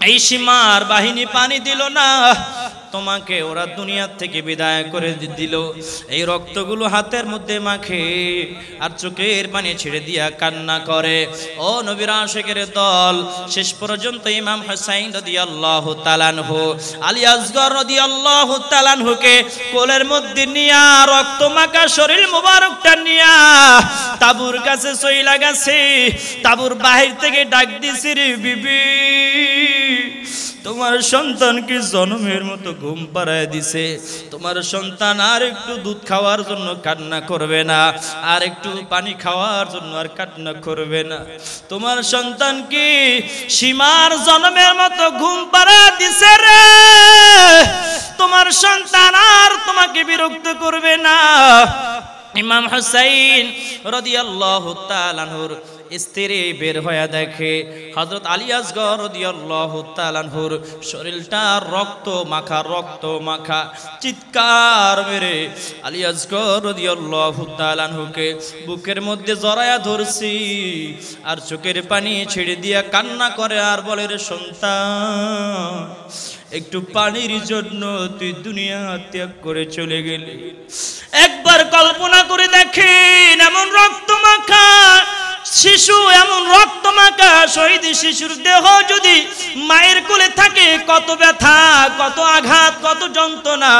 এই সীমার বাহিনী পানি দিল না, তোমাকে ওরা দুনিয়া থেকে বিদায় করে দিল। এই রক্তগুলো হাতের মধ্যে মাখে আর চোখের পানি ছেড়ে দিয়া কান্না করে। ও নবীর আশিকের দল, শেষ পর্যন্ত ইমাম হোসেন রাদিয়াল্লাহু তাআলা আনহু আলী আসগর রাদিয়াল্লাহু তাআলা আনহুকে কোলের মধ্যে নিয়া রক্ত মাখা শরীর মোবারকটা নিয়া তাবুর কাছে চইলা গেছে। তাবুর বাহির থেকে ডাক দিছে, রে বিবি, তোমার সন্তানকে জন্মের মতো ঘুম পাড়ায় দিছে, তোমার সন্তান আর একটু দুধ খাওয়ার জন্য কান্না করবে না, আর একটু পানি খাওয়ার জন্য আর কান্না করবে না। তোমার সন্তানকে সীমার জন্মের মতো ঘুম পাড়ায় দিছে রে, তোমার সন্তান আর তোমাকে বিরক্ত করবে না। ইমাম হোসেন রাদিয়াল্লাহু তাআলা আনহুর স্ত্রী বের হয়ে দেখে হযরত আলী আসগর রাদিয়াল্লাহু তাআলা আনহুর শরীরটা রক্ত মাখা চিৎকার মেরে আলী আসগর রাদিয়াল্লাহু তাআলা আনহুকে বুকের মধ্যে জড়ায়া ধরছি আর চোখের পানি ছেড়ে দিয়া কান্না করে আর বলে, রে সন্তান, একটু পানির জন্য তুই দুনিয়া ত্যাগ করে চলে গেলি। একবার কল্পনা করে দেখেন, এমন রক্তমাখা শিশু, এমন রক্তমাখা শহীদ শিশুর দেহ যদি মায়ের কোলে থাকে, কত ব্যথা, কত আঘাত, কত যন্ত্রণা,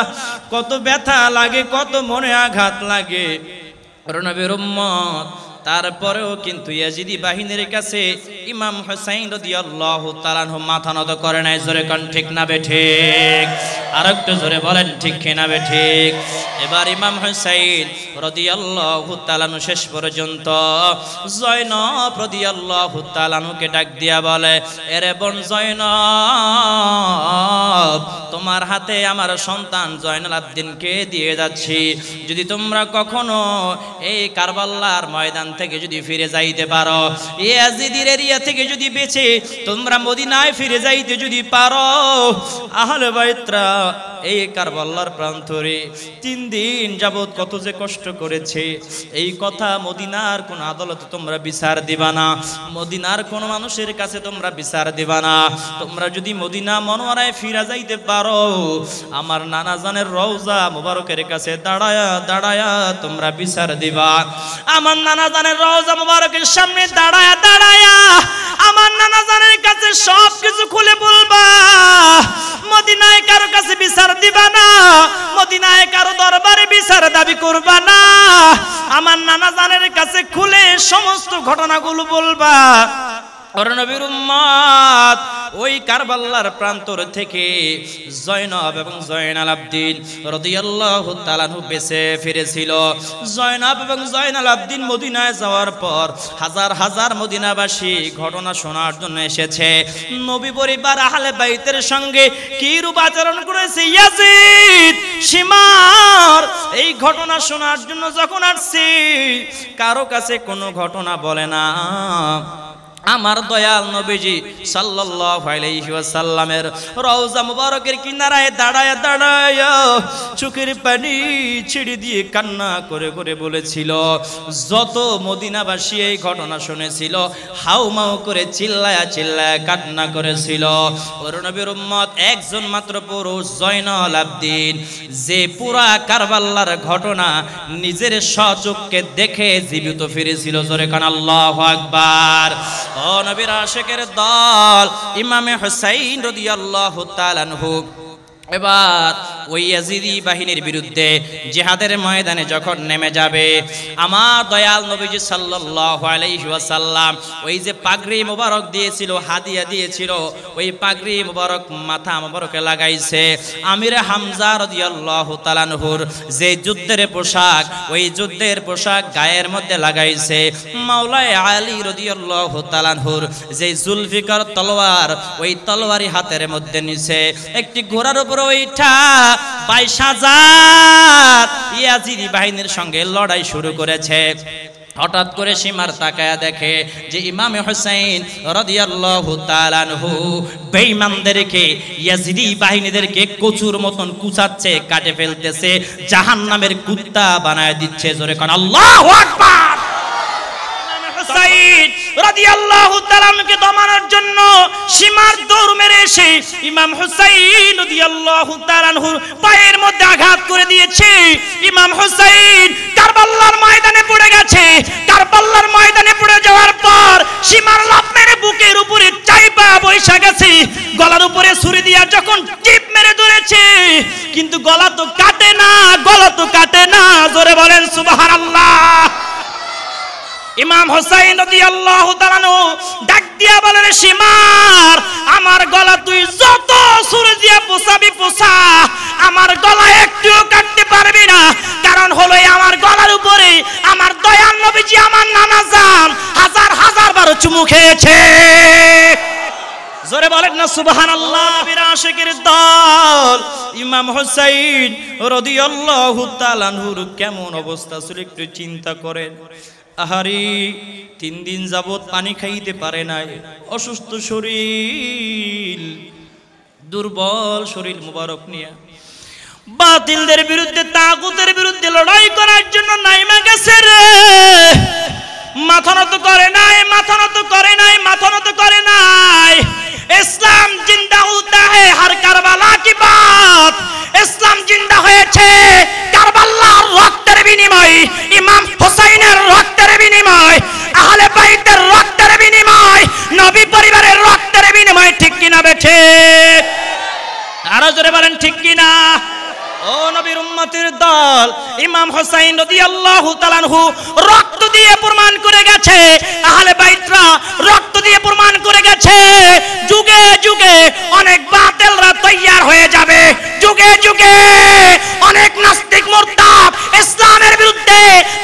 কত ব্যথা লাগে, কত মনে আঘাত লাগে। নবীর উম্মত তারপরেও কিন্তু ইয়াজিদি বাহিনীর কাছে ইমাম হুসাইন রাদিয়াল্লাহু তাআলা আনহু মাথা নত করে নাই। জোরে কোন ঠিক না বেঠিক? আরেকটু জোরে বলেন ঠিক না বেঠিক? এবার ইমাম হুসাইন রাদিয়াল্লাহু তাআলা আনহু শেষ পর্যন্ত জয়নব রাদিয়াল্লাহু তাআলা আনহুকে ডাক দিয়া বলে, এরে বোন জয়নব, তোমার হাতে আমার সন্তান জয়নুল আবদিনকে দিয়ে যাচ্ছি। যদি তোমরা কখনো এই কারবালার ময়দান থেকে যদি ফিরে যাইতে পারো, ইয়াজিদের এরিয়া থেকে যদি বেঁচে তোমরা মদিনায় ফিরে যাইতে যদি পারো, আহলে বাইতরা এই কারবালার প্রান্তরে 3 দিন যাবত কত যে কষ্ট করেছে, এই কথা মদিনার কোন আদালতে তোমরা বিচার দিবা না, মদিনার কোন মানুষের কাছে তোমরা বিচার দিবা না। তোমরা যদি মদিনা মনোয়ারায় ফিরে যাইতে পারো, আমার নানা জানের রওজা মুবারকের কাছে দাঁড়ায়া তোমরা বিচার দিবা। আমার নানা জানের রওজা মুবারকের সামনে দাঁড়ায়া আমার নানা জানের কাছে সব কিছু খুলে বলবা। মদিনায় কারো কাছে বিচার দিবা না, মদিনায় কারো দরবারে বিচার দাবি করবা না, আমার নানা জানের কাছে খুলে সমস্ত ঘটনাগুলো বলবা। নবীর উম্মত ওই কারবালার প্রান্তর থেকে জয়নব এবং জয়নাল আবদিন রাদিয়াল্লাহু তাআলা আনহু বেঁচে ফিরেছিল। জয়নব এবং জয়নাল আবদিন মদিনায় যাওয়ার পর হাজার হাজার মদিনাবাসী ঘটনা শোনার জন্য এসেছে। নবী পরিবার আহলে বাইতের সঙ্গে কি রূপ আচরণ করেছে ইয়াজিদ সীমার, এই ঘটনা শোনার জন্য যখন আসছে কারো কাছে কোনো ঘটনা বলে না। আমার দয়াল নবীজি সাল্লাল্লাহু আলাইহি ওয়াসাল্লামের রওজা মুবারকের কিনারায় দাঁড়ায় চোখের পানি ছেড়ে দিয়ে কান্না করে করে বলেছিল, যত মদিনাবাসী এই ঘটনা শুনেছিল হাউমাউ করে চিল্লায়া কান্না করেছিল। ওর নবীর উম্মত একজন মাত্র পুরুষ জয়নুল আবদিন, যে পুরা কারবালার ঘটনা নিজের স্বচক্ষে দেখে জীবিত ফিরেছিল। জোরে কান আল্লাহু আকবার। ও নবীর আশিকের দল, ইমামে হুসাইন রাদিয়াল্লাহু তাআলা আনহু এবার ওই ইয়াজিদি বাহিনীর বিরুদ্ধে জিহাদের ময়দানে যখন নেমে যাবে, আমার দয়াল নবীজি সাল্লাল্লাহু আলাইহি ওয়াসাল্লাম ওই যে পাগড়ি মোবারক দিয়েছিল, হাদিয়া দিয়েছিল, ওই পাগড়ি মোবারক মাথা মোবারকে লাগাইছে। আমির হামজা রাদিয়াল্লাহু তাআলা আনহুর যে যুদ্ধের পোশাক, ওই যুদ্ধের পোশাক গায়ের মধ্যে লাগাইছে। মাওলায়ে আলী রাদিয়াল্লাহু তাআলা আনহুর যে জুলফিকার তলোয়ার, ওই তলোয়ারি হাতের মধ্যে নিছে। একটি ঘোড়ার উপর ওইটা 22,000 ইয়াজিদি বাহিনীর সঙ্গে লড়াই শুরু করেছে। হঠাৎ করে সীমার তাকায়া দেখে যে ইমামে হুসাইন রাদিয়াল্লাহু তাআলা আনহু বেঈমানদেরকে, ইয়াজিদি বাহিনীদেরকে কচুর মতন কুচাচ্ছে, কাটে ফেলতেছে, জাহান্নামের কুত্তা বানায় দিচ্ছে। জোরে কোন আল্লাহু আকবার। হুসাইন রাদিয়াল্লাহু তাআলা আনহুকে দমানোর জন্য সীমার দৌড় মেরে এসে ইমাম হুসাইন রাদিয়াল্লাহু তাআলা আনহুর পায়ের মধ্যে আঘাত করে দিয়েছে। ইমাম হুসাইন কারবালার ময়দানে পড়ে গেছে। কারবালার ময়দানে পড়ে যাওয়ার পর সীমার লাফ মেরে বুকের উপরে চাইপা বৈশা গেছে। গলার উপরে ছুরি দিয়া যখন টিপ মেরে ধরেছে, কিন্তু গলা তো কাটে না। জোরে বলেন সুবহানাল্লাহ। ইমাম হুসাইন রাদিয়াল্লাহু তাআলা আনহু ডাক দিয়া বলেন, সীমার, আমার গলা তুই যত ছুরি দিয়ে পোছাবি পোছা, আমার গলা একটুও কাটতে পারবি না। কারণ হলো আমার গলার উপরে আমার দয়াল নবীজি, আমার নানা জান হাজার হাজার বার চুমু খেয়েছে। জোরে বলেন না সুবহানাল্লাহ। বীর আশিকের দল, ইমাম হুসাইন রাদিয়াল্লাহু তাআলা আনহুর কেমন অবস্থা ছিল একটু চিন্তা করেন। আহারি 3 দিন যাবত পানি খাইতে পারে নাই, অসুস্থ শরীর, দুর্বল শরীর মুবারক নিয়ে বাতিলদের বিরুদ্ধে, তাগুতের বিরুদ্ধে লড়াই করার জন্য নাইমা গেছে রে। মাথা নত করে নাই, মাথা নত করে নাই, মাথা নত করে নাই। ইসলাম জিন্দা হোতা है हर কারবালা কি বাত। ইসলাম জিন্দা হয়েছে কারবালার রক্তের বিনিময়ে, ইমাম হুসাইনের রক্তের বিনিময়ে, আহলে বাইতের রক্তের বিনিময়ে, নবী পরিবারের রক্তের বিনিময়ে। ঠিক কিনা বেঠে? আরো জোরে বলেন ঠিক কিনা? ও নবীর উম্মতের দল, ইমাম হুসাইন রাদিয়াল্লাহু তাআলা আনহু রক্ত দিয়ে প্রমাণ করে গেছে, আহলে বাইতরা রক্ত দিয়ে প্রমাণ করে গেছে, যুগে যুগে অনেক বাতিলরা তৈয়ার হয়ে যাবে, যুগে যুগে অনেক নাস্তিক মুরতাদ ইসলামের বিরুদ্ধে,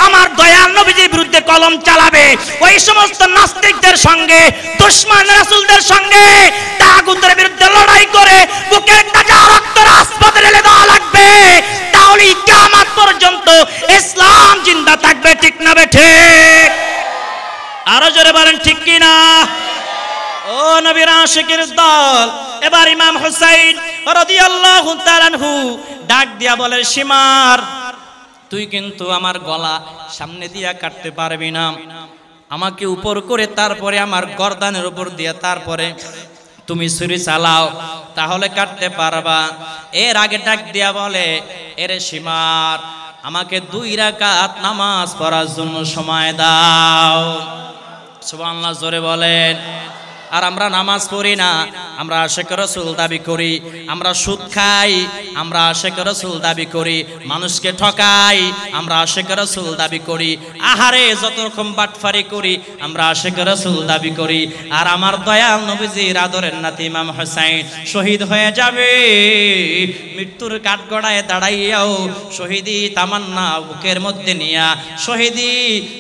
আমার দয়াল নবীজির বিরুদ্ধে কলম চালাবে। ওই সমস্ত নাস্তিকদের সঙ্গে, দুশমন রাসূলদের সঙ্গে, তাগুতের বিরুদ্ধে লড়াই করে বুকের তাজা রক্ত রাজপথে ঢেলে দেওয়া লাগবে। তাহলে কিয়ামত পর্যন্ত ইসলাম জিন্দা থাকবে। ঠিক না বেঠে? আরো জোরে বলেন ঠিক কিনা? ও নবীর আশিকের দল, এবার ইমাম হুসাইন রাদিয়াল্লাহু তাআলা আনহু ডাক দিয়া বলে, সীমার তুই কিন্তু আমার গলা সামনে দিয়া কাটতে পারবি না, আমাকে উপর করে তারপরে আমার গর্দানের উপর দিয়ে তারপরে তুমি ছুরি চালাও, তাহলে কাটতে পারবা। এর আগে ডাক দিয়া বলে, এরে সীমার আমাকে 2 রাকাত নামাজ পড়ার জন্য সময় দাও। সুবহানাল্লাহ, জোরে বলেন। আর আমরা নামাজ পড়ি না, আমরা আশিক রাসূল দাবি করি, আমরা সুদ খাই, আমরা আশিক রাসূল দাবি করি, মানুষকে ঠকাই, আমরা আশিক রাসূল দাবি করি, আহারে যত রকম বাটফারি করি, আমরা আশিক রাসূল দাবি করি। আর আমার দয়াল নবীজির আদরের নাতি ইমাম হুসাইন শহীদ হয়ে যাবে, মৃত্যুর কাঠগড়ায় দাঁড়াইয়াও শহীদি তামান্না বুকের মধ্যে নিয়া শহীদি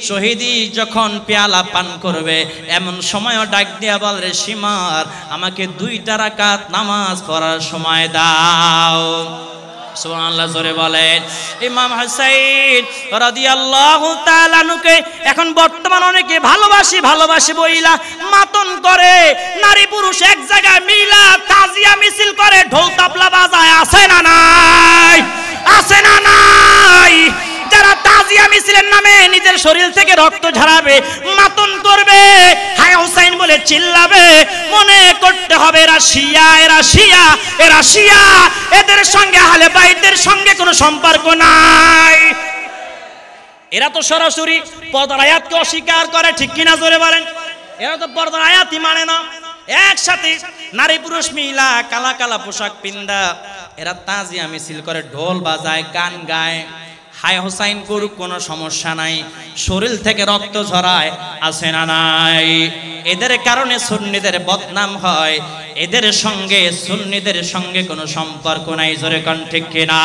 শহীদি যখন পেয়ালা পান করবে, এমন সময়ও ডাক দিয়া বল, রে সীমার আমাকে 2 রাকাত নামাজ পড়ার সময় দাও। সুবহানাল্লাহ, জোরে বলেন। ইমাম হুসাইন রাদিয়াল্লাহু তাআলা আনহুকে এখন বর্তমান অনেকে ভালোবাসি ভালোবাসি বইলা মাতন করে, নারী পুরুষ এক জায়গায় মিলা তাজিয়া মিছিল করে, ঢোল তাবলা বাজায়। আছে না নাই? আছে না নাই? যারা তাজিয়া মিছিলের নামে নিজের শরীর থেকে রক্ত ঝরাবে, মাতন করবে, হায় হুসাইন বলে চিল্লাবে, মনে করতে হবে এরা শিয়া, এরা শিয়া, এরা শিয়া, এদের সঙ্গে আহলে বাইতের সঙ্গে কোনো সম্পর্ক নাই। এরা তো সরাসরি পর্দার আয়াতকে অস্বীকার করে। ঠিক কিনা? জোরে বলেন। এরা তো পর্দার আয়াতই মানে না। একসাথে নারী পুরুষ মিলা কালা কালা পোশাক পিন্দা এরা তাজিয়া মিছিল করে, ঢোল বাজায়, গান গায়। হায় হুসাইন করুক, কোনো সমস্যা নাই, শরীর থেকে রক্ত ঝরায়। আছে না নাই? এদের কারণে সুন্নিদের বদনাম হয়, এদের সঙ্গে সুন্নিদের সঙ্গে কোনো সম্পর্ক নাই। জোরে কোন ঠিক কিনা?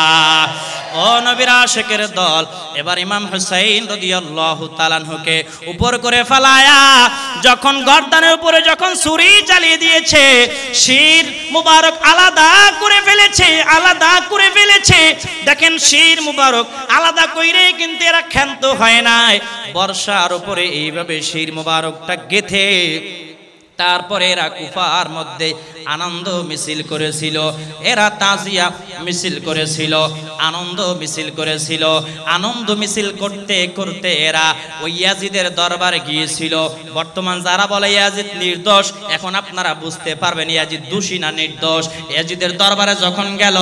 ও নবীর আশিকের দল, এবার ইমাম হুসাইন রাদিয়াল্লাহু তাআলা আনহুকে উপর করে ফালায়া যখন গর্দানের উপরে যখন ছুরি চালিয়ে দিয়েছে, শির মুবারক আলাদা করে ফেলেছে, আলাদা করে ফেলেছে। দেখেন শির মুবারক আলাদা কইরে কিন্তু এরা ক্ষান্ত হয় নাই, বর্ষার উপরে এইভাবে শির মুবারকটা গেথে তারপরে এরা কুফার মধ্যে আনন্দ মিছিল করেছিল, এরা তাজিয়া মিছিল করেছিল, আনন্দ মিছিল করেছিল। আনন্দ মিছিল করতে করতে এরা ওই ইয়াজিদের দরবারে গিয়েছিল। বর্তমান যারা বলে ইয়াজিদ নির্দোষ, এখন আপনারা বুঝতে পারবেন ইয়াজিদ দোষী না নির্দোষ। ইয়াজিদের দরবারে যখন গেল,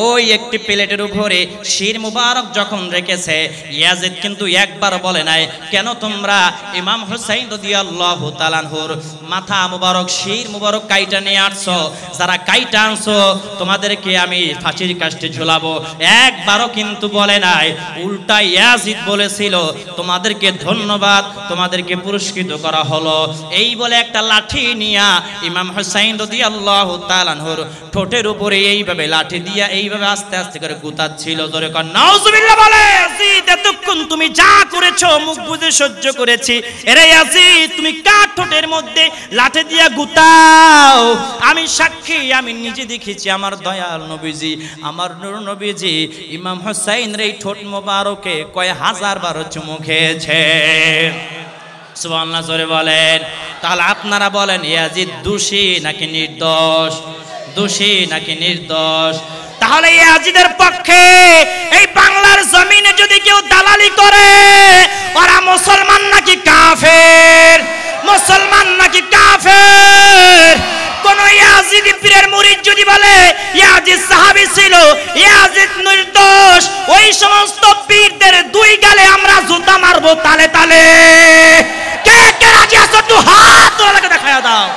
ওই একটি প্লেটের উপরে শির মুবারক যখন রেখেছে, ইয়াজিদ কিন্তু একবার বলে নাই, কেন তোমরা ইমাম হুসাইন রাদিয়াল্লাহু তাআলা আনহুর মাথা মুবারক শির মুবারক কাইটা নিয়ে আসছো, যারা কাইটা আনছো তোমাদেরকে আমি ফাঁসির কাস্টে ঝুলাবো। একবারও কিন্তু বলে নাই, উল্টা ইয়াজিদ বলেছিল তোমাদেরকে ধন্যবাদ, তোমাদেরকে পুরস্কৃত করা হলো। এই বলে একটা লাঠি নিয়া ইমাম হুসাইন রাদিয়াল্লাহু তাআলা আনহুর ঠোঁটের উপরে এইভাবে লাঠি দিয়া এইভাবে আস্তে আস্তে করে গুতাচ্ছিল। জোরে কর নাউজুবিল্লাহ বলে। ইয়াজিদ এতক্ষণ তুমি যা করেছো মুখ বুজে সহ্য করেছি। এরে ইয়াজিদ তুমি কার ঠোঁটের মধ্যে লাঠি দিয়া গুতাও। আমি সাক্ষী, আমি নিজে দেখেছি আমার দয়াল নবীজি, আমার নূর নবীজি ইমাম হুসাইনের এই ঠোঁট মোবারকে কয় হাজার বার চুমু খেয়েছে। সুবহানাল্লাহ জোরে বলেন। তাহলে আপনারা বলেন ইয়াজিদ দোষী নাকি নির্দোষ? দোষী নাকি নির্দোষ? তাহলে ইয়াজিদের পক্ষে এই বাংলার জমিনে যদি কেউ দালালি করে, ওরা মুসলমান নাকি কাফের? মুসলমান নাকি কাফের? কোন ইয়াজিদি পীরের মুরিদ যদি বলে ইয়াজিদ সাহাবী ছিল, ইয়াজিদ নির্দোষ, ওই সমস্ত পীরদের দুই গালে আমরা জুতা মারবো তালে তালে। কে কে রাজি আছো একটু হাত তোলাকে দেখায়া দাও।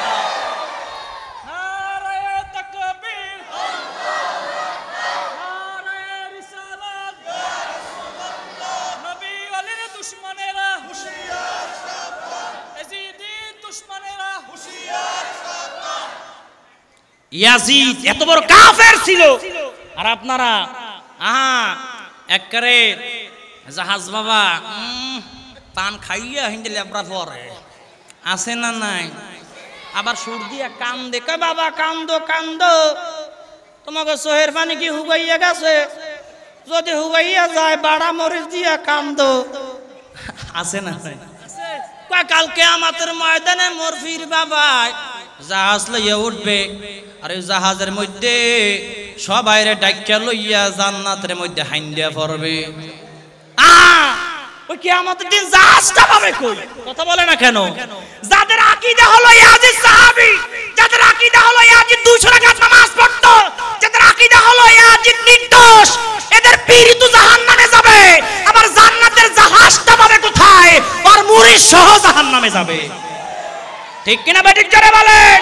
ইয়াজিদ এত বড় কাফের ছিল, আর আপনারা একবারে জাহাজ বাবা পান খাইয়া হিন্দে লেবরা পরে আছে না নাই? আবার সুর দিয়া কান্দে, কয় বাবা কান্দো কান্দো, তোমাকে চোহের পানি কি হুগাইয়া গেছে? যদি হুগাইয়া যায় বাড়া মরিচ দিয়া কান্দো, আছে না? কালকে আমাদের ময়দানে মোর ফির বাবা জাহাজ লইয়া উঠবে, আর ওই জাহাজের মধ্যে সবাই ডাক্কা লইয়া জান্নাতের মধ্যে হাইন্দিয়া পড়বে। ওই কিয়ামতের দিন জাহাজটা পাবে কই? কথা বলে না কেন? যাদের আকীদা হলো ইয়াজিদ সাহাবী, যাদের আকীদা হলো ইয়াজিদ 200 রাকাত নামাজ পড়তো, যাদের আকীদা হলো ইয়াজিদ নির্দোষ, এদের পীর তো জাহান্নামে যাবে। আবার জান্নাতের জাহাজটা পাবে কোথায়? আর মুরিদ সহ জাহান্নামে যাবে। ঠিক কিনা বেঠিক জোরে বলেন।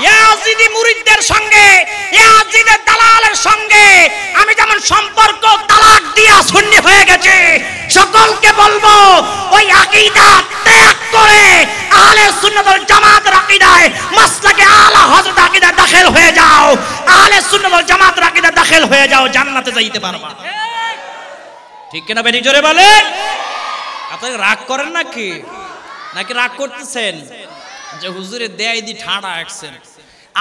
ইয়াজিদি মুরিদদের সঙ্গে, ইয়াজিদের দালালের সঙ্গে আমি যেমন সম্পর্ক তালাক দিয়া সুন্নি হয়ে গেছে, সকলকে বলবো ওই আকীদা ত্যাগ করে আহলে সুন্নাত ওয়াল জামাতের আকীদায়, মাসলাকে আলা হযরত আকীদায় দাখিল হয়ে যাও। আহলে সুন্নাত ওয়াল জামাতের আকীদায় দাখিল হয়ে যাও, জান্নাতে যাইতে পারবা। ঠিক কিনা বেঠিক জোরে বলেন। আপনারা রাগ করেন নাকি? নাকি রাগ করতেছেন যে হুজুরে দেয় দি ঠাড়া একছেন?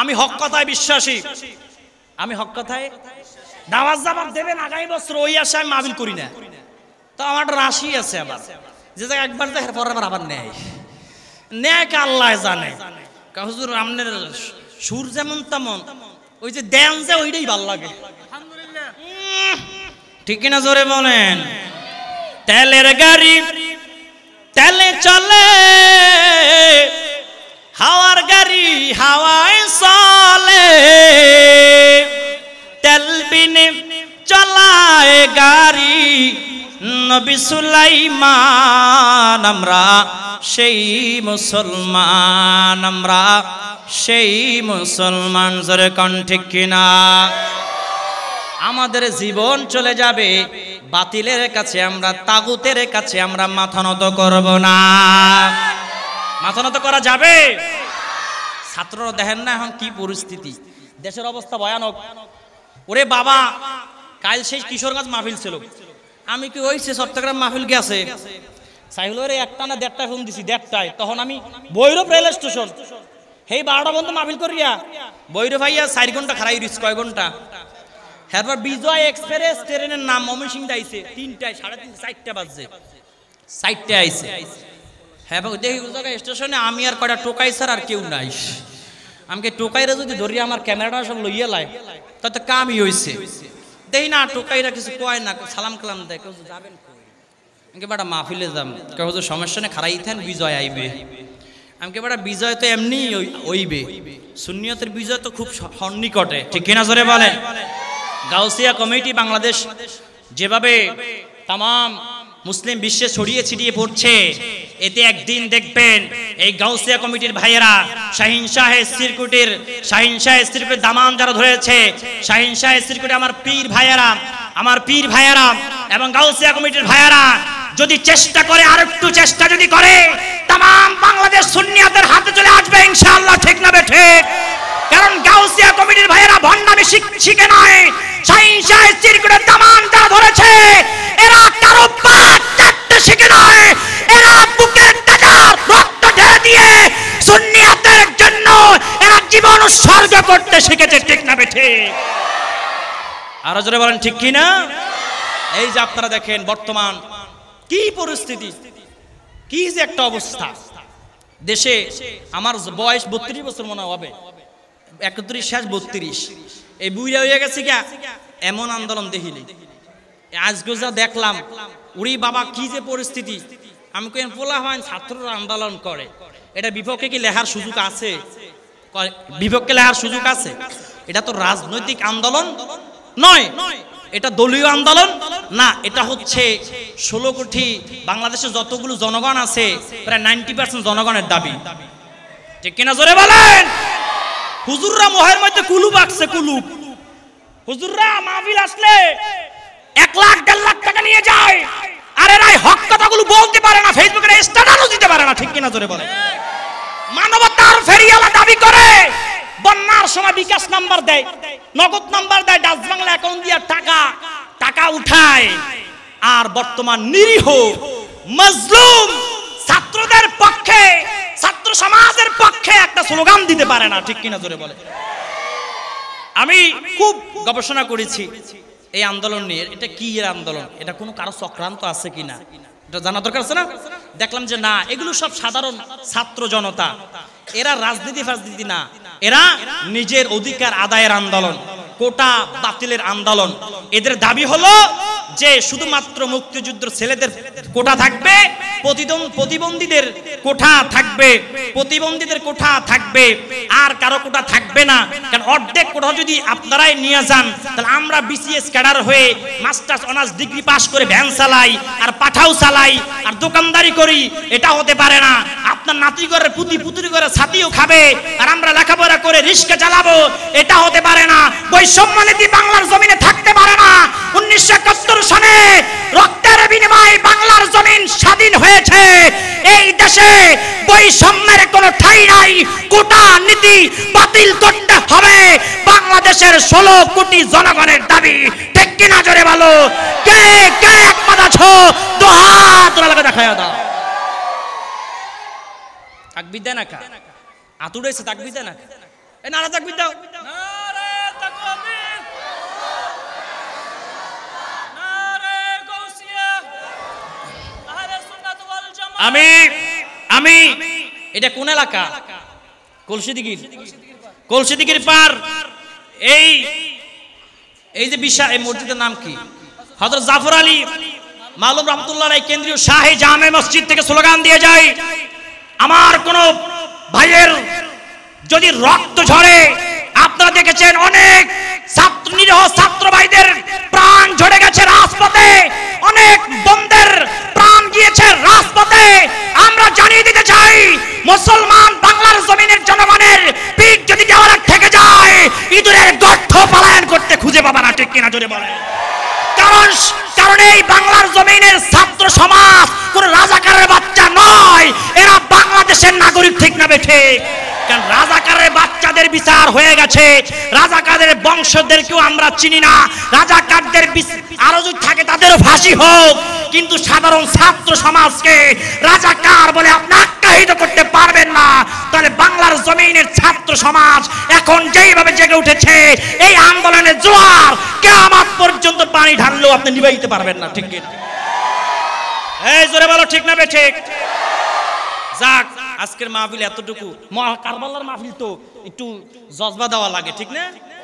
আমি হক কথায় বিশ্বাসী, আমি হক কথায় দাওয়াত জাবাব দেবেন আগামী বছর, ওই আশা আমি মাহফিল করি না। তো আমার রাশি আছে আবার, যে জায়গায় একবার দেখে পরে আবার নেয় নেয় কে আল্লাহ জানে। হুজুর আপনার সুর যেমন তেমন, ওই যে দেন যে ওইটাই ভাল লাগে। ঠিক কিনা জোরে বলেন। তেলের গাড়ি তেলে চলে, হাওয়ার গাড়ি হাওয়ায় চলে, তেল বিনে চলায় গাড়ি নবী সুলাইমান। আমরা সেই মুসলমান, আমরা সেই মুসলমান। জোরে কোন ঠিক কিনা? আমাদের জীবন চলে যাবে বাতিলের কাছে, আমরা তাগুতের কাছে আমরা মাথা নত করব না। মাথা নত করা যাবে? ছাত্ররা দেখেন না এখন কি পরিস্থিতি, দেশের অবস্থা ভয়ানক। ওরে বাবা, কাল সেই কিশোরগঞ্জ মাহফিল ছিল, আমি কি ওই চট্টগ্রাম মাহফিল গেছে সাইহুলের একটা না 1:30 ফোন দিছি, 1:30টায়। তখন আমি বৈরব রেল স্টেশন, সেই 12টা বন্ধ মাহফিল করিয়া বৈরব ভাইয়া 4 ঘন্টা খারাই রইছি। কয় ঘন্টা? এরপর বিজয় এক্সপ্রেস ট্রেনের নাম ময়মনসিংহ আইছে 3টায়, 3:30, 4টা বাজছে, 4টায় আইছে। হ্যাঁ দেখি ওই জায়গায় স্টেশনে আমি আর কয়টা টোকাই ছাড়া আর কেউ নাই। আমাকে টোকাইরা যদি ধরি আমার ক্যামেরাটা সব লইয়া লাই, তাতে কামই হয়েছে। দেখি না টোকাইরা কিছু কয় না, সালাম কালাম দেয়, কেউ যাবেন আমাকে বেটা মাহফিলে যাম, কেউ সমস্যা নেই খারাই থান, বিজয় আইবে। আমাকে বেটা বিজয় তো এমনি হইবে, সুন্নিয়তের বিজয় তো খুব সন্নিকটে। ঠিক কিনা জোরে বলেন। গাউসিয়া কমিটি বাংলাদেশ যেভাবে তামাম মুসলিম বিশ্বে ছড়িয়ে ছিটিয়ে পড়ছে, এতে একদিন দেখবেন এই গাউসিয়া কমিটির ভাইয়েরা শাহিন শাহের সিরকুটের দামান যারা ধরেছে, শাহিন শাহের সিরকুটে আমার পীর ভাইয়েরা এবং গাউসিয়া কমিটির ভাইয়েরা যদি চেষ্টা করে, আর একটু চেষ্টা যদি করে, তামাম বাংলাদেশ সুন্নিয়াতের হাতে চলে আসবে ইনশাআল্লাহ। ঠিক না ঠিক? কারণ গাউসিয়া কমিটির ভাইয়েরা ভণ্ডামি শিখে নয়, শাহিন শাহের সিরকুটের দামান যারা ধরেছে এরা কারো পাট চাটতে শিখে নয়, এরা বুকের তাজা রক্ত ঢেলে দিয়ে সুন্নিয়াতের ঠিক? আরো জোরে বলেন ঠিক কি না? এই যে আপনারা দেখেন বর্তমান কি পরিস্থিতি, কি যে একটা অবস্থা দেশে। আমার বয়স 32 বছর মনে হবে, 31 শেষ 32, এই বুইরা হয়ে গেছে গা। এমন আন্দোলন দেখিনি আজকে যা দেখলাম, উড়ি বাবা কি যে পরিস্থিতি। আমি কেন পোলা হয় ছাত্ররা আন্দোলন করে, এটা বিপক্ষে কি লেখার সুযোগ আছে? বিপক্ষে লেখার সুযোগ আছে? এটা তো রাজনৈতিক আন্দোলন নয়, এটা দলীয় আন্দোলন না, এটা হচ্ছে 16 কোটি বাংলাদেশের যতগুলো জনগণ আছে প্রায় 90% জনগণের দাবি, ঠিক কিনা জোরে বলেন? হুজুররা মোহের মধ্যে কুলুপ আঁকছে, কুলুপ। হুজুররা মাহফিল আসলে 1 লাখ 1.5 লাখ টাকা নিয়ে যায়, আর এরা হক কথাগুলো বলতে পারে না, ফেসবুকে স্ট্যাটাসও দিতে পারে না, ঠিক কিনা জোরে বলেন? মানবতার ফেরিওয়ালা দাবি করে, বন্যার সময় বিকাশ নাম্বার দেয়, নগদ নাম্বার দেয়, ডাচ বাংলা অ্যাকাউন্ট দিয়ে টাকা উঠায়। আর বর্তমান নিরীহ মজলুম ছাত্রদের পক্ষে, ছাত্র সমাজের পক্ষে একটা স্লোগান দিতে পারে না, ঠিক কিনা জোরে বলে? আমি খুব গবেষণা করেছি এই আন্দোলন নিয়ে। এটা কি এর আন্দোলন, এটা কোনো কারো চক্রান্ত আছে কিনা এটা জানা দরকার আছে না? দেখলাম যে না, এগুলো সব সাধারণ ছাত্র জনতা, এরা রাজনীতি না, এরা নিজের অধিকার আদায়ের আন্দোলন, কোটা বাতিলের আন্দোলন। এদের দাবি হলো যে শুধুমাত্র মুক্তিযুদ্ধের ছেলেদের কোটা থাকবে, প্রতিবন্ধীদের কোঠা থাকবে, প্রতিবন্ধীদের কোঠা থাকবে, আর কারো কোঠা থাকবে না। কারণ অর্ধেক কোঠা যদি আপনারাই নিয়ে যান, তাহলে আমরা বিসিএস ক্যাডার হয়ে মাস্টার্স অনার্স ডিগ্রি পাস করে ভ্যান চালাই আর পাঠাও চালাই আর দোকানদারি করি, এটা হতে পারে না। আপনার নাতি ঘরের পুতুরি করে ছাতিও খাবে আর আমরা লেখাপড়া করে রিস্কা চালাবো, এটা হতে পারে না। বৈষম্য নীতি বাংলার জমিনে থাকতে পারে না। 1971 সনে রক্তের বিনিময়ে বাংলার জমিন স্বাধীন হয়েছে। এই দেশে বৈষম্যের কোনো ঠাঁই নাই। কোটা নীতি বাতিল করতে হবে, বাংলাদেশের 16 কোটি জনগণের দাবি, ঠিক কিনা জোরে বলো? কে কে একমত আছো? দুহাত তোলা দেখায়া দাও। তাকবীর দেন না, আতুড়াইছে তাকবীর দেন না, এই নারা তাকবীর দাও। নারে তাকবীর, নারে গাউসিয়া, আহলে সুন্নাত ওয়াল জামাত। আমি এটা কোন এলাকা? কলসিদিগির পার। এই যে বিশাল এই মসজিদের নাম কি? হযরত জাফর আলী মালুম রহমাতুল্লাহ আলাইহি কেন্দ্রীয় শাহী জামে মসজিদ থেকে স্লোগান দিয়ে যায়, আমার কোন ভাইয়ের যদি রক্ত ঝরে, আপনারা দেখেছেন অনেক নিরীহ ছাত্র ভাইদের প্রাণ ঝরে গেছে রাজপথে, অনেক বন্ধের প্রাণ গিয়েছে রাজপথে। আমরা জানিয়ে দিতে চাই, মুসলমান বাংলার জমিনের জনগণের পিঠ যদি দেওয়ার থেকে যায়, ইঁদুরের গর্ত পলায়ন করতে খুঁজে পাবা না, ঠিক কিনা জোরে বলে? কারণ এই বাংলার জমিনের ছাত্র সমাজ কোন রাজাকারের বাচ্চা নয়, এরা বাংলাদেশের নাগরিক, ঠিক না ঠিক? কারণ রাজাকারের বাচ্চাদের বিচার হয়ে গেছে, রাজাকারদের বংশধরকেও আমরা চিনি না। রাজাকারদের আরো যদি থাকে তাদেরও ফাঁসি হোক, কিন্তু সাধারণ ছাত্র সমাজকে রাজাকার বলে আপনি আখ্যায়িত করতে পারবেন না। তাহলে বাংলার জমিনের ছাত্র সমাজ এখন যেইভাবে জেগে উঠেছে, এই আন্দোলনের জোয়ার কিয়ামত পর্যন্ত পানি ঢাললেও আপনি নিভাইতে পারবেন না, ঠিক কিনা? এই জোরে বলো, ঠিক না ঠিক? যাক, আজকের মাহফিল এতটুকু। কারবালার মাহফিল তো একটু জজবা দেওয়া লাগে, ঠিক না?